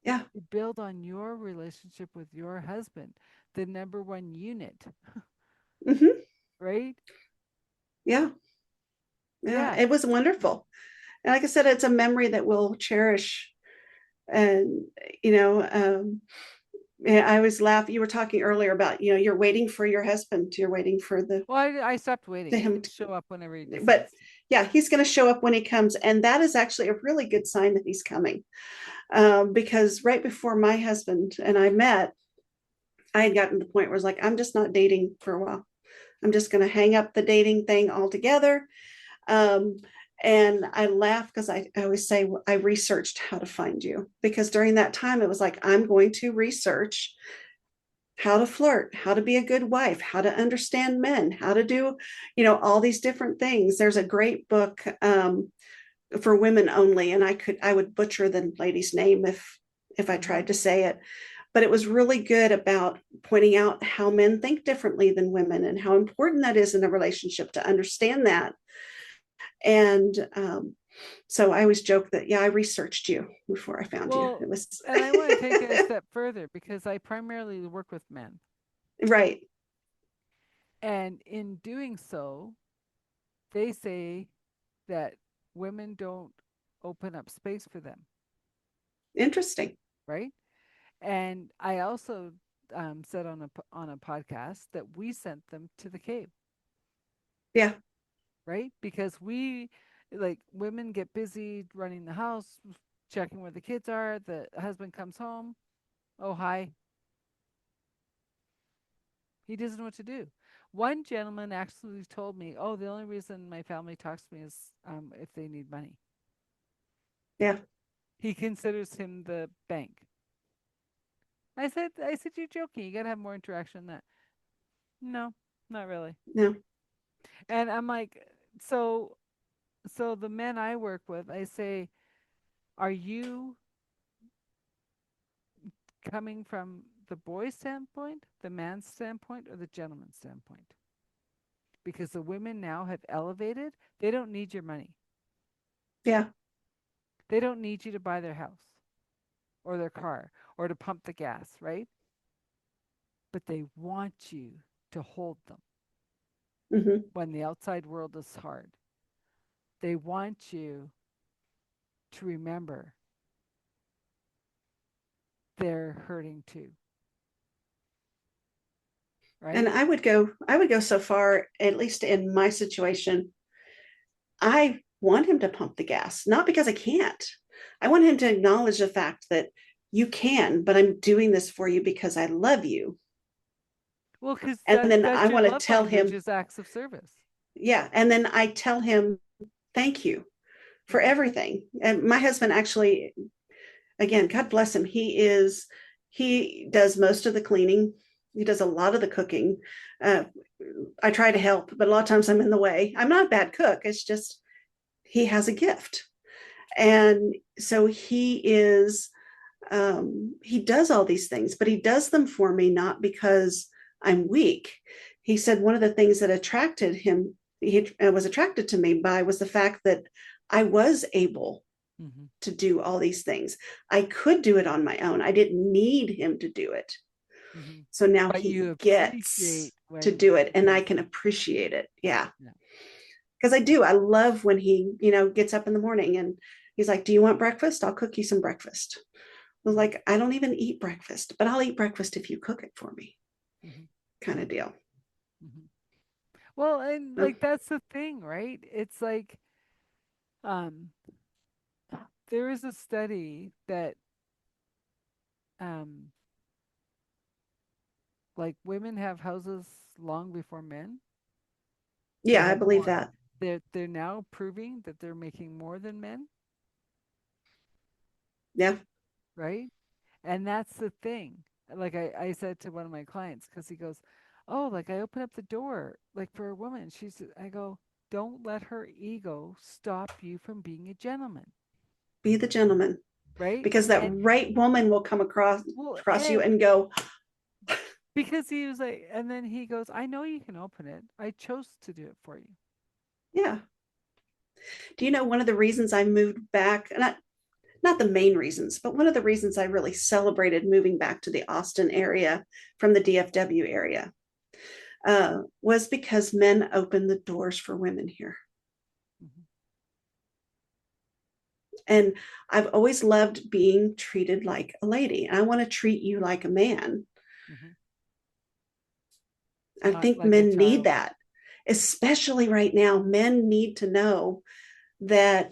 Yeah. to build on your relationship with your husband, the number one unit, Hmm. right? Yeah. Yeah. Yeah. It was wonderful. And like I said, it's a memory that we'll cherish. And, you know, yeah, I always laugh. You were talking earlier about, you're waiting for your husband. You're waiting for Well, I stopped waiting. He him can show up whenever he but decides. Yeah, he's going to show up when he comes. And that is actually a really good sign that he's coming. Because right before my husband and I met, I had gotten to the point where I was like, I'm just not dating for a while. I'm just going to hang up the dating thing altogether. Um, and I laugh because I always say I researched how to find you, because during that time it was like, I'm going to research how to flirt, how to be a good wife, how to understand men, how to do, all these different things. There's a great book for women only, and I would butcher the lady's name if I Mm-hmm. tried to say it, but it was really good about pointing out how men think differently than women and how important that is in a relationship to understand that. And so I always joke that, yeah, I researched you before I found you. Well, It was and I want to take it a step further because I primarily work with men. right. And in doing so, they say that women don't open up space for them, Interesting. right? And I also said on a podcast that we sent them to the cave, Yeah. right? Because we, like, women get busy running the house, checking where the kids are. The husband comes home. Oh, hi. He doesn't know what to do. One gentleman actually told me, "Oh, the only reason my family talks to me is if they need money." Yeah. He considers him the bank. I said, "You're joking. You gotta have more interaction than that." No, not really. No. And I'm like, so, so the men I work with, I say, "Are you coming from the boy's standpoint, the man's standpoint, or the gentleman's standpoint?" Because the women now have elevated. They don't need your money. Yeah. They don't need you to buy their house or their car or to pump the gas, right? But they want you to hold them Hmm. when the outside world is hard. They want you to remember they're hurting too, And right? I would go so far, at least in my situation, I want him to pump the gas, not because I can't. I want him to acknowledge the fact that you can, but I'm doing this for you because I love you. Well, because And then I that's your want to love tell language him, is acts of service. yeah. And then I tell him, thank you for Mm-hmm. everything. And my husband actually, again, God bless him, he does most of the cleaning. He does a lot of the cooking. Uh, I try to help, but a lot of times I'm in the way. I'm not a bad cook. It's just he has a gift. And so he does all these things, but he does them for me not because I'm weak. He said one of the things that attracted him, he was attracted to me by, was the fact that I was able Mm-hmm. to do all these things. I could do it on my own. I didn't need him to do it. Mm-hmm. So now But he you gets appreciate to when do it, he and I does can it. appreciate it. Yeah. Yeah. Because I do. I love when he, gets up in the morning and he's like, do you want breakfast? I'll cook you some breakfast. I was Mm-hmm. like, I don't even eat breakfast, but I'll eat breakfast if you cook it for me, Mm-hmm. kind of deal. Mm-hmm. Well, and No? like that's the thing, right? It's like um there is a study that um like women have houses long before men. They Yeah, I have believe more. that. They're now proving that they're making more than men, Yeah. right? And that's the thing. Like I said to one of my clients, because he goes, "Oh, like I open up the door, like for a woman." I go, "Don't let her ego stop you from being a gentleman, Be the gentleman, right?" because that And right woman will come well, across you and and go, because he was like, and then he goes, "I know you can open it. I chose to do it for you." yeah. Do you know one of the reasons I moved back? Not the main reasons, but one of the reasons I really celebrated moving back to the Austin area from the DFW area was because men opened the doors for women here. Mm-hmm. And I've always loved being treated like a lady. I want to treat you like a man. Mm-hmm. I Not think like a men need child. that. especially right now. Men need to know that.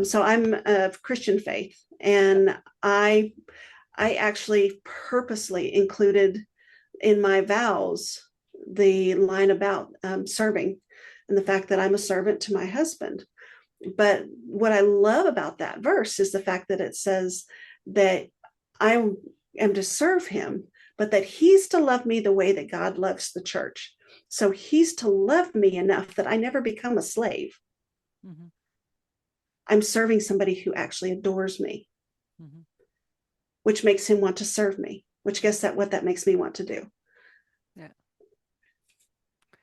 So I'm of Christian faith, and I actually purposely included in my vows the line about serving and the fact that I'm a servant to my husband. But what I love about that verse is the fact that it says that I am to serve him, but that he's to love me the way that God loves the church. So he's to love me enough that I never become a slave. Mm-hmm. I'm serving somebody who actually adores me, Mm-hmm. which makes him want to serve me, which guess that what that makes me want to do. Yeah.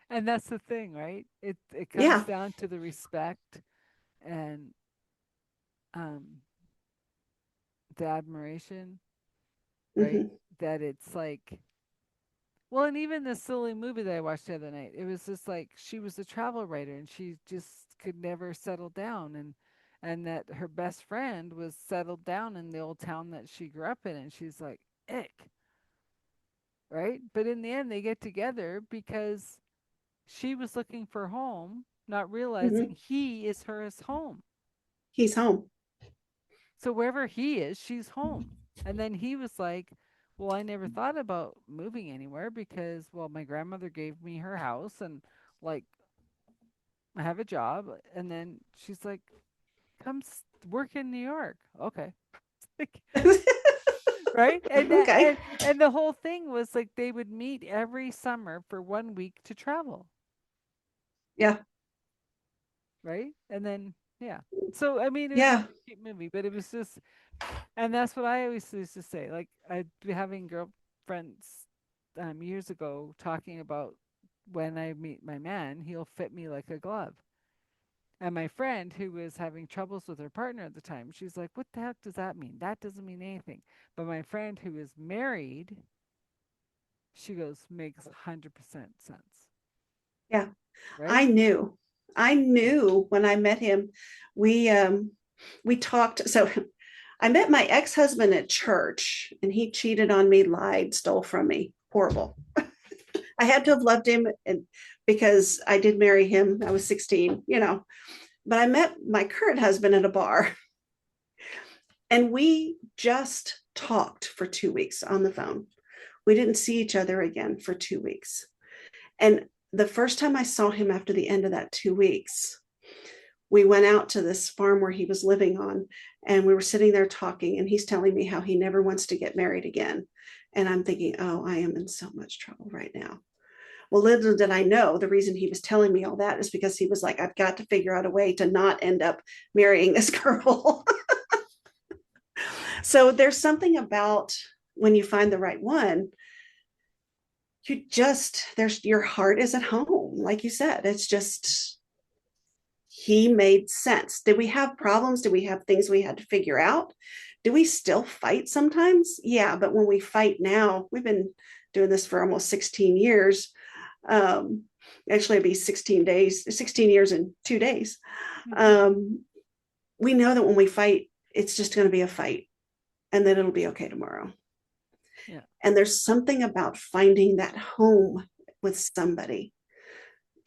And that's the thing, right? It comes Yeah. down to the respect and um the admiration, right? Mm-hmm. That it's like, well, and even the silly movie that I watched the other night, it was just like she was a travel writer and she just could never settle down, and that her best friend was settled down in the old town that she grew up in, and she's like, ick, right? But in the end they get together because she was looking for home, not Mm-hmm. realizing he is her home. He's home. So wherever he is, she's home. And then he was like, well, I never thought about moving anywhere because, well, my grandmother gave me her house and like I have a job. And then she's like, come work in New York. Okay. Like, right. Okay. And the whole thing was like they would meet every summer for 1 week to travel. Yeah. Right. And then, yeah. So, I mean, it was Yeah. a cute movie, but it was just, and that's what I always used to say. Like I'd be having girlfriends years ago talking about when I meet my man, he'll fit me like a glove. And my friend who was having troubles with her partner at the time, she's like, "What the heck does that mean? That doesn't mean anything." But my friend who is married, she goes, "Makes 100% sense." Yeah. Right? I knew. I knew when I met him. We talked. So I met my ex-husband at church and he cheated on me, lied, stole from me. Horrible. I had to have loved him and because I did marry him. I was 16, But I met my current husband at a bar and we just talked for 2 weeks on the phone. We didn't see each other again for 2 weeks. And the first time I saw him after the end of that 2 weeks, we went out to this farm where he was living on, and we were sitting there talking, and he's telling me how he never wants to get married again. And I'm thinking, oh, I am in so much trouble right now. Well, little did I know the reason he was telling me all that is because he was like, I've got to figure out a way to not end up marrying this girl. So there's something about when you find the right one, there's your heart is at home. Like you said, it's just, he made sense. Did we have problems? Did we have things we had to figure out? Do we still fight sometimes? Yeah, but when we fight now, we've been doing this for almost 16 years. Um, Actually, it'd be 16 days, 16 years and 2 days. Mm-hmm. Um, we know that when we fight, it's just going to be a fight and then it'll be okay tomorrow. Yeah. And there's something about finding that home with somebody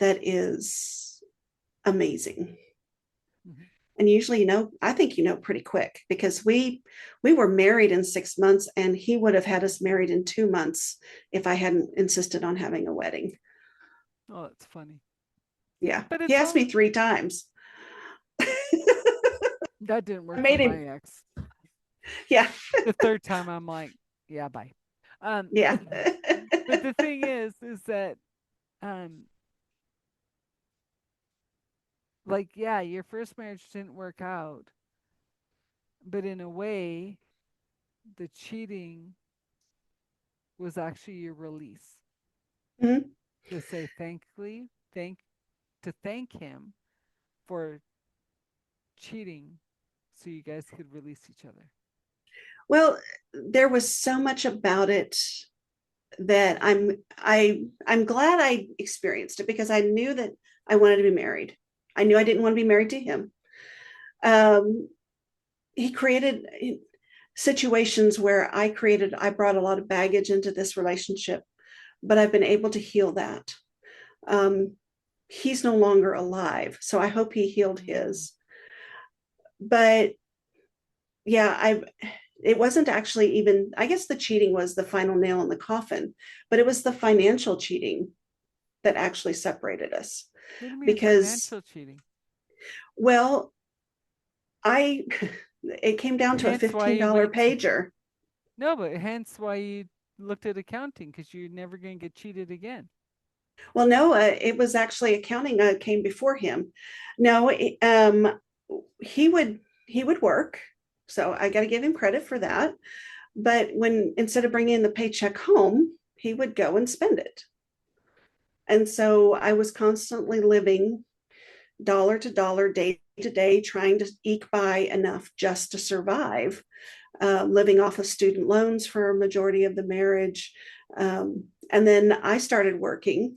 that is amazing. Mm-hmm. And usually, I think pretty quick because we were married in 6 months and he would have had us married in 2 months if I hadn't insisted on having a wedding. Oh, that's funny. Yeah. But He it's asked me all 3 times. that didn't I work for made him. my ex. Yeah. The third time I'm like, yeah, bye. Um Yeah. but the thing is that um like yeah, your first marriage didn't work out, but in a way the cheating was actually your release Mhm. to say thank to thank him for cheating so you guys could release each other. Well, there was so much about it that I'm glad I experienced it because I knew that I wanted to be married. I knew I didn't want to be married to him. Um, he created situations where I brought a lot of baggage into this relationship, but I've been able to heal that. Um, he's no longer alive. So I hope he healed Mm. his. But yeah, it wasn't actually even, I guess the cheating was the final nail in the coffin, but it was the financial cheating that actually separated us. What do you mean Because, financial cheating? well, I it came down to a Hence why you $15 went to, pager. no, but hence why you looked at accounting because you're never going to get cheated again. Well, no, it was actually accounting came before him. No, he would he would work, so I got to give him credit for that. But when instead of bringing the paycheck home, he would go and spend it. And so I was constantly living dollar to dollar, day to day, trying to eke by enough just to survive, living off of student loans for a majority of the marriage. And then I started working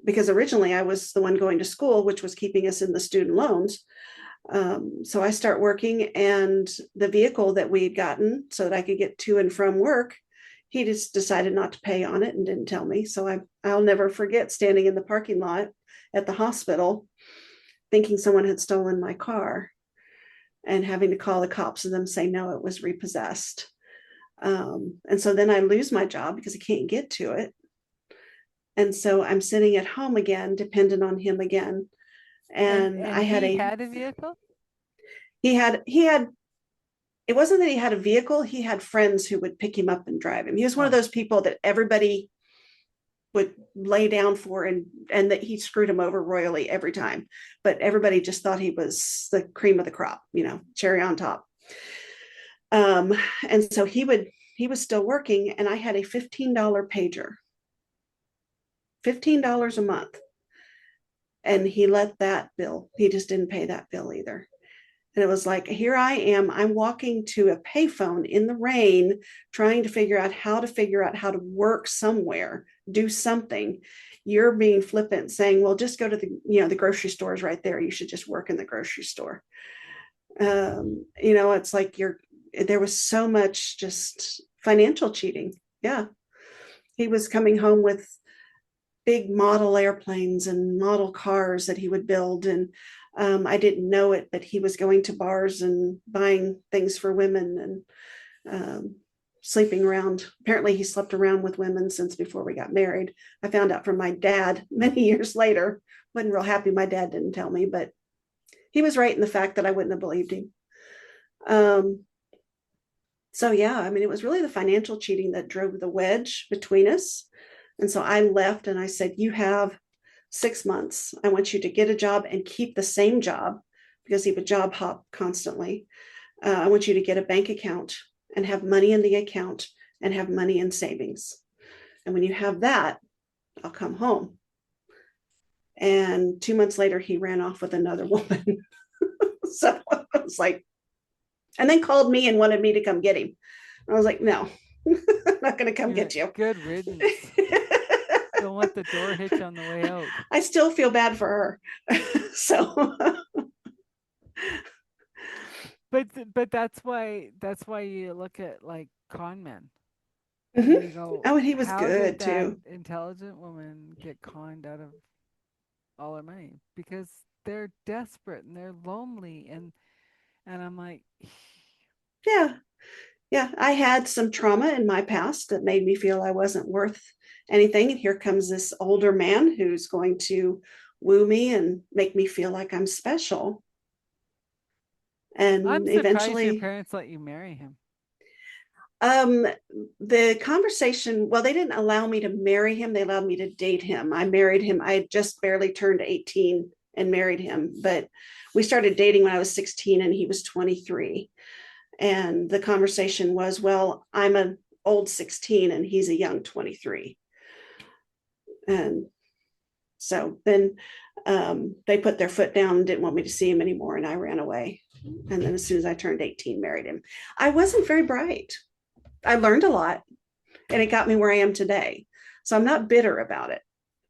because originally I was the one going to school, which was keeping us in the student loans. So I start working, and the vehicle that we had gotten so that I could get to and from work, he just decided not to pay on it and didn't tell me. So I'll never forget standing in the parking lot at the hospital thinking someone had stolen my car and having to call the cops and them say no, it was repossessed. And so then I lose my job because I can't get to it. And so I'm sitting at home again, dependent on him again. And And I had he a had a vehicle? he had it wasn't that he had a vehicle, he had friends who would pick him up and drive him. He was one of Oh, those people that everybody would lay down for, and that he screwed him over royally every time. But everybody just thought he was the cream of the crop, cherry on top. Um, and so he was still working, and I had a $15 pager, $15 a month. And he let that bill, he just didn't pay that bill either. And it was like, here I am, I'm walking to a payphone in the rain, trying to figure out how to work somewhere, do something. You're being flippant, saying, well, just go to the grocery stores right there. You should just work in the grocery store. It's like there was so much just financial cheating. Yeah. He was coming home with big model airplanes and model cars that he would build. And I didn't know it, but he was going to bars and buying things for women and sleeping around. Apparently, he slept around with women since before we got married. I found out from my dad many years later. Wasn't real happy my dad didn't tell me, but he was right in the fact that I wouldn't have believed him. Um, so yeah, I mean, it was really the financial cheating that drove the wedge between us. And so I left and I said, you have 6 months. I want you to get a job and keep the same job, because he would job hop constantly. I want you to get a bank account and have money in the account and have money in savings. And when you have that, I'll come home. And 2 months later, he ran off with another woman. So I was like, and then called me and wanted me to come get him. I was like, no, I'm not going to come you're get like, you. good riddance. Don't let the door hit you on the way out. I still feel bad for her. So, But that's why you look at like con men and mm-hmm. you go, Oh, and he was how did good that too. intelligent woman get conned out of all her money? Because they're desperate and they're lonely and I'm like, Yeah. Yeah. I had some trauma in my past that made me feel I wasn't worth anything. And here comes this older man who's going to woo me and make me feel like I'm special. I'm And surprised your eventually, parents let you marry him. um, the conversation, well, they didn't allow me to marry him. They allowed me to date him. I married him. I had just barely turned 18 and married him, but we started dating when I was 16 and he was 23. And the conversation was, well, I'm an old 16 and he's a young 23. And so then they put their foot down and didn't want me to see him anymore. And I ran away. And then as soon as I turned 18, married him. I wasn't very bright. I learned a lot and it got me where I am today. So I'm not bitter about it.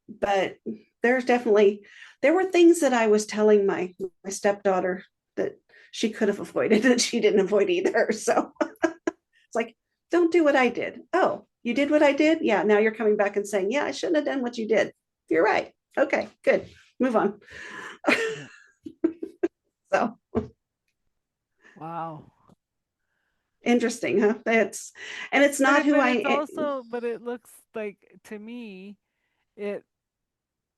But there's definitely, there were things that I was telling my stepdaughter that she could have avoided that she didn't avoid either. So it's like, don't do what I did. Oh, you did what I did? Yeah. Now you're coming back and saying, yeah, I shouldn't have done what you did. You're right. Okay, good. Move on. Yeah. So Wow. interesting, huh? That's and it's But not it who but I it's am. also but it looks like to me it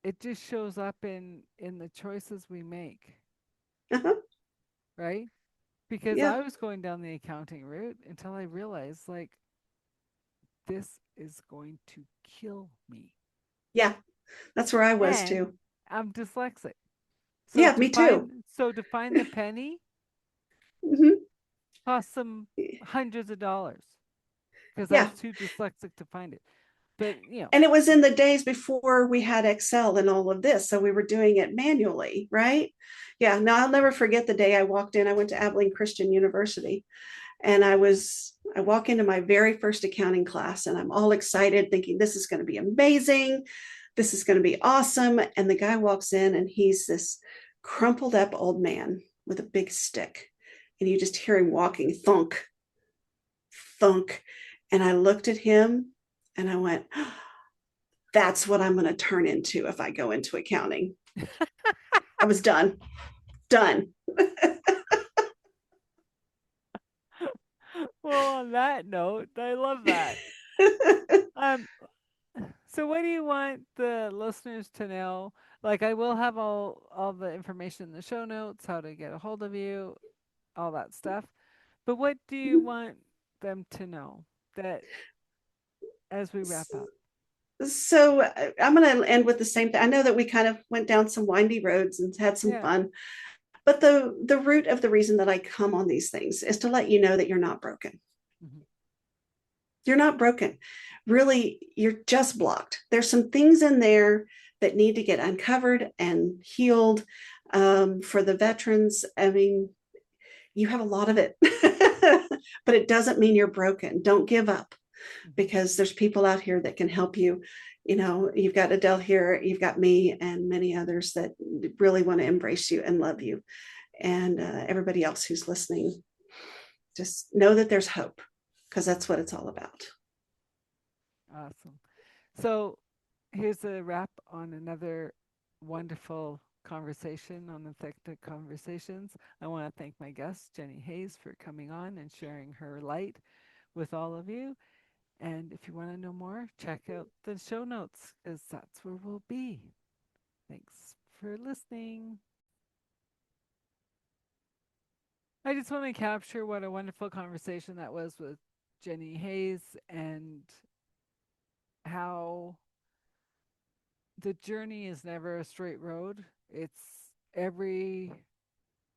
it just shows up in the choices we make, Uh-huh. right? Because Yeah, I was going down the accounting route until I realized like this is going to kill me. yeah. That's where I was And too. I'm dyslexic. Yeah, me too. So to find the penny Hmm. cost them hundreds of dollars because I Yeah. was too dyslexic to find it. But And it was in the days before we had Excel and all of this. So we were doing it manually, right? Yeah. Now I'll never forget the day I walked in. I went to Abilene Christian University and I walk into my very first accounting class and I'm all excited thinking this is going to be amazing. This is going to be awesome. And the guy walks in and he's this crumpled up old man with a big stick. And you just hear him walking thunk, thunk. And I looked at him and I went, that's what I'm going to turn into if I go into accounting. I was done, done. well, on that note, I love that. Um, so what do you want the listeners to know? Like, I will have all the information in the show notes, how to get a hold of you, all that stuff. But what do you want them to know that as we wrap up? So I'm going to end with the same thing. I know that we kind of went down some windy roads and had some Yeah. fun, but the root of the reason that I come on these things is to let you know that you're not broken. Hmm. You're not broken. Really, you're just blocked. There's some things in there that need to get uncovered and healed. For the veterans, I mean, you have a lot of it, but it doesn't mean you're broken. Don't give up Hmm. because there's people out here that can help you. You know, you've got Adele here, you've got me, and many others that really want to embrace you and love you. And everybody else who's listening, just know that there's hope because that's what it's all about. Awesome. So here's a wrap on another wonderful conversation on Authentic Conversations. I want to thank my guest, Jennie Hays, for coming on and sharing her light with all of you. And if you want to know more, check out the show notes, because that's where we'll be. Thanks for listening. I just want to capture what a wonderful conversation that was with Jennie Hays and how the journey is never a straight road. It's every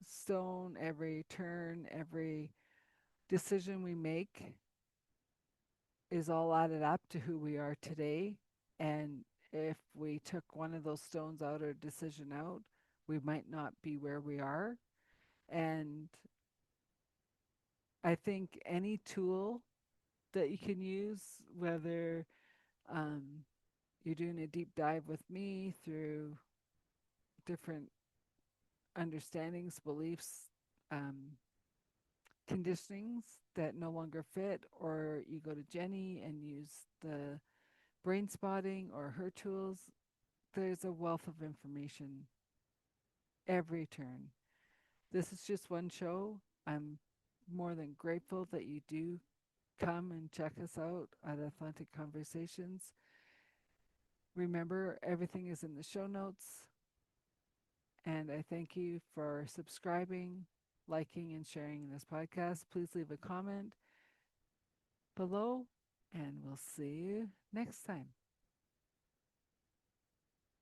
stone, every turn, every decision we make is all added up to who we are today. And if we took one of those stones out or decision out, we might not be where we are. And I think any tool that you can use, whether um, you're doing a deep dive with me through different understandings, beliefs, um, conditionings that no longer fit, or you go to Jennie and use the brain spotting or her tools, there's a wealth of information every turn. This is just one show. I'm more than grateful that you do come and check us out at Authentic Conversations. Remember, everything is in the show notes. And I thank you for subscribing, liking, and sharing this podcast. Please leave a comment below, and we'll see you next time.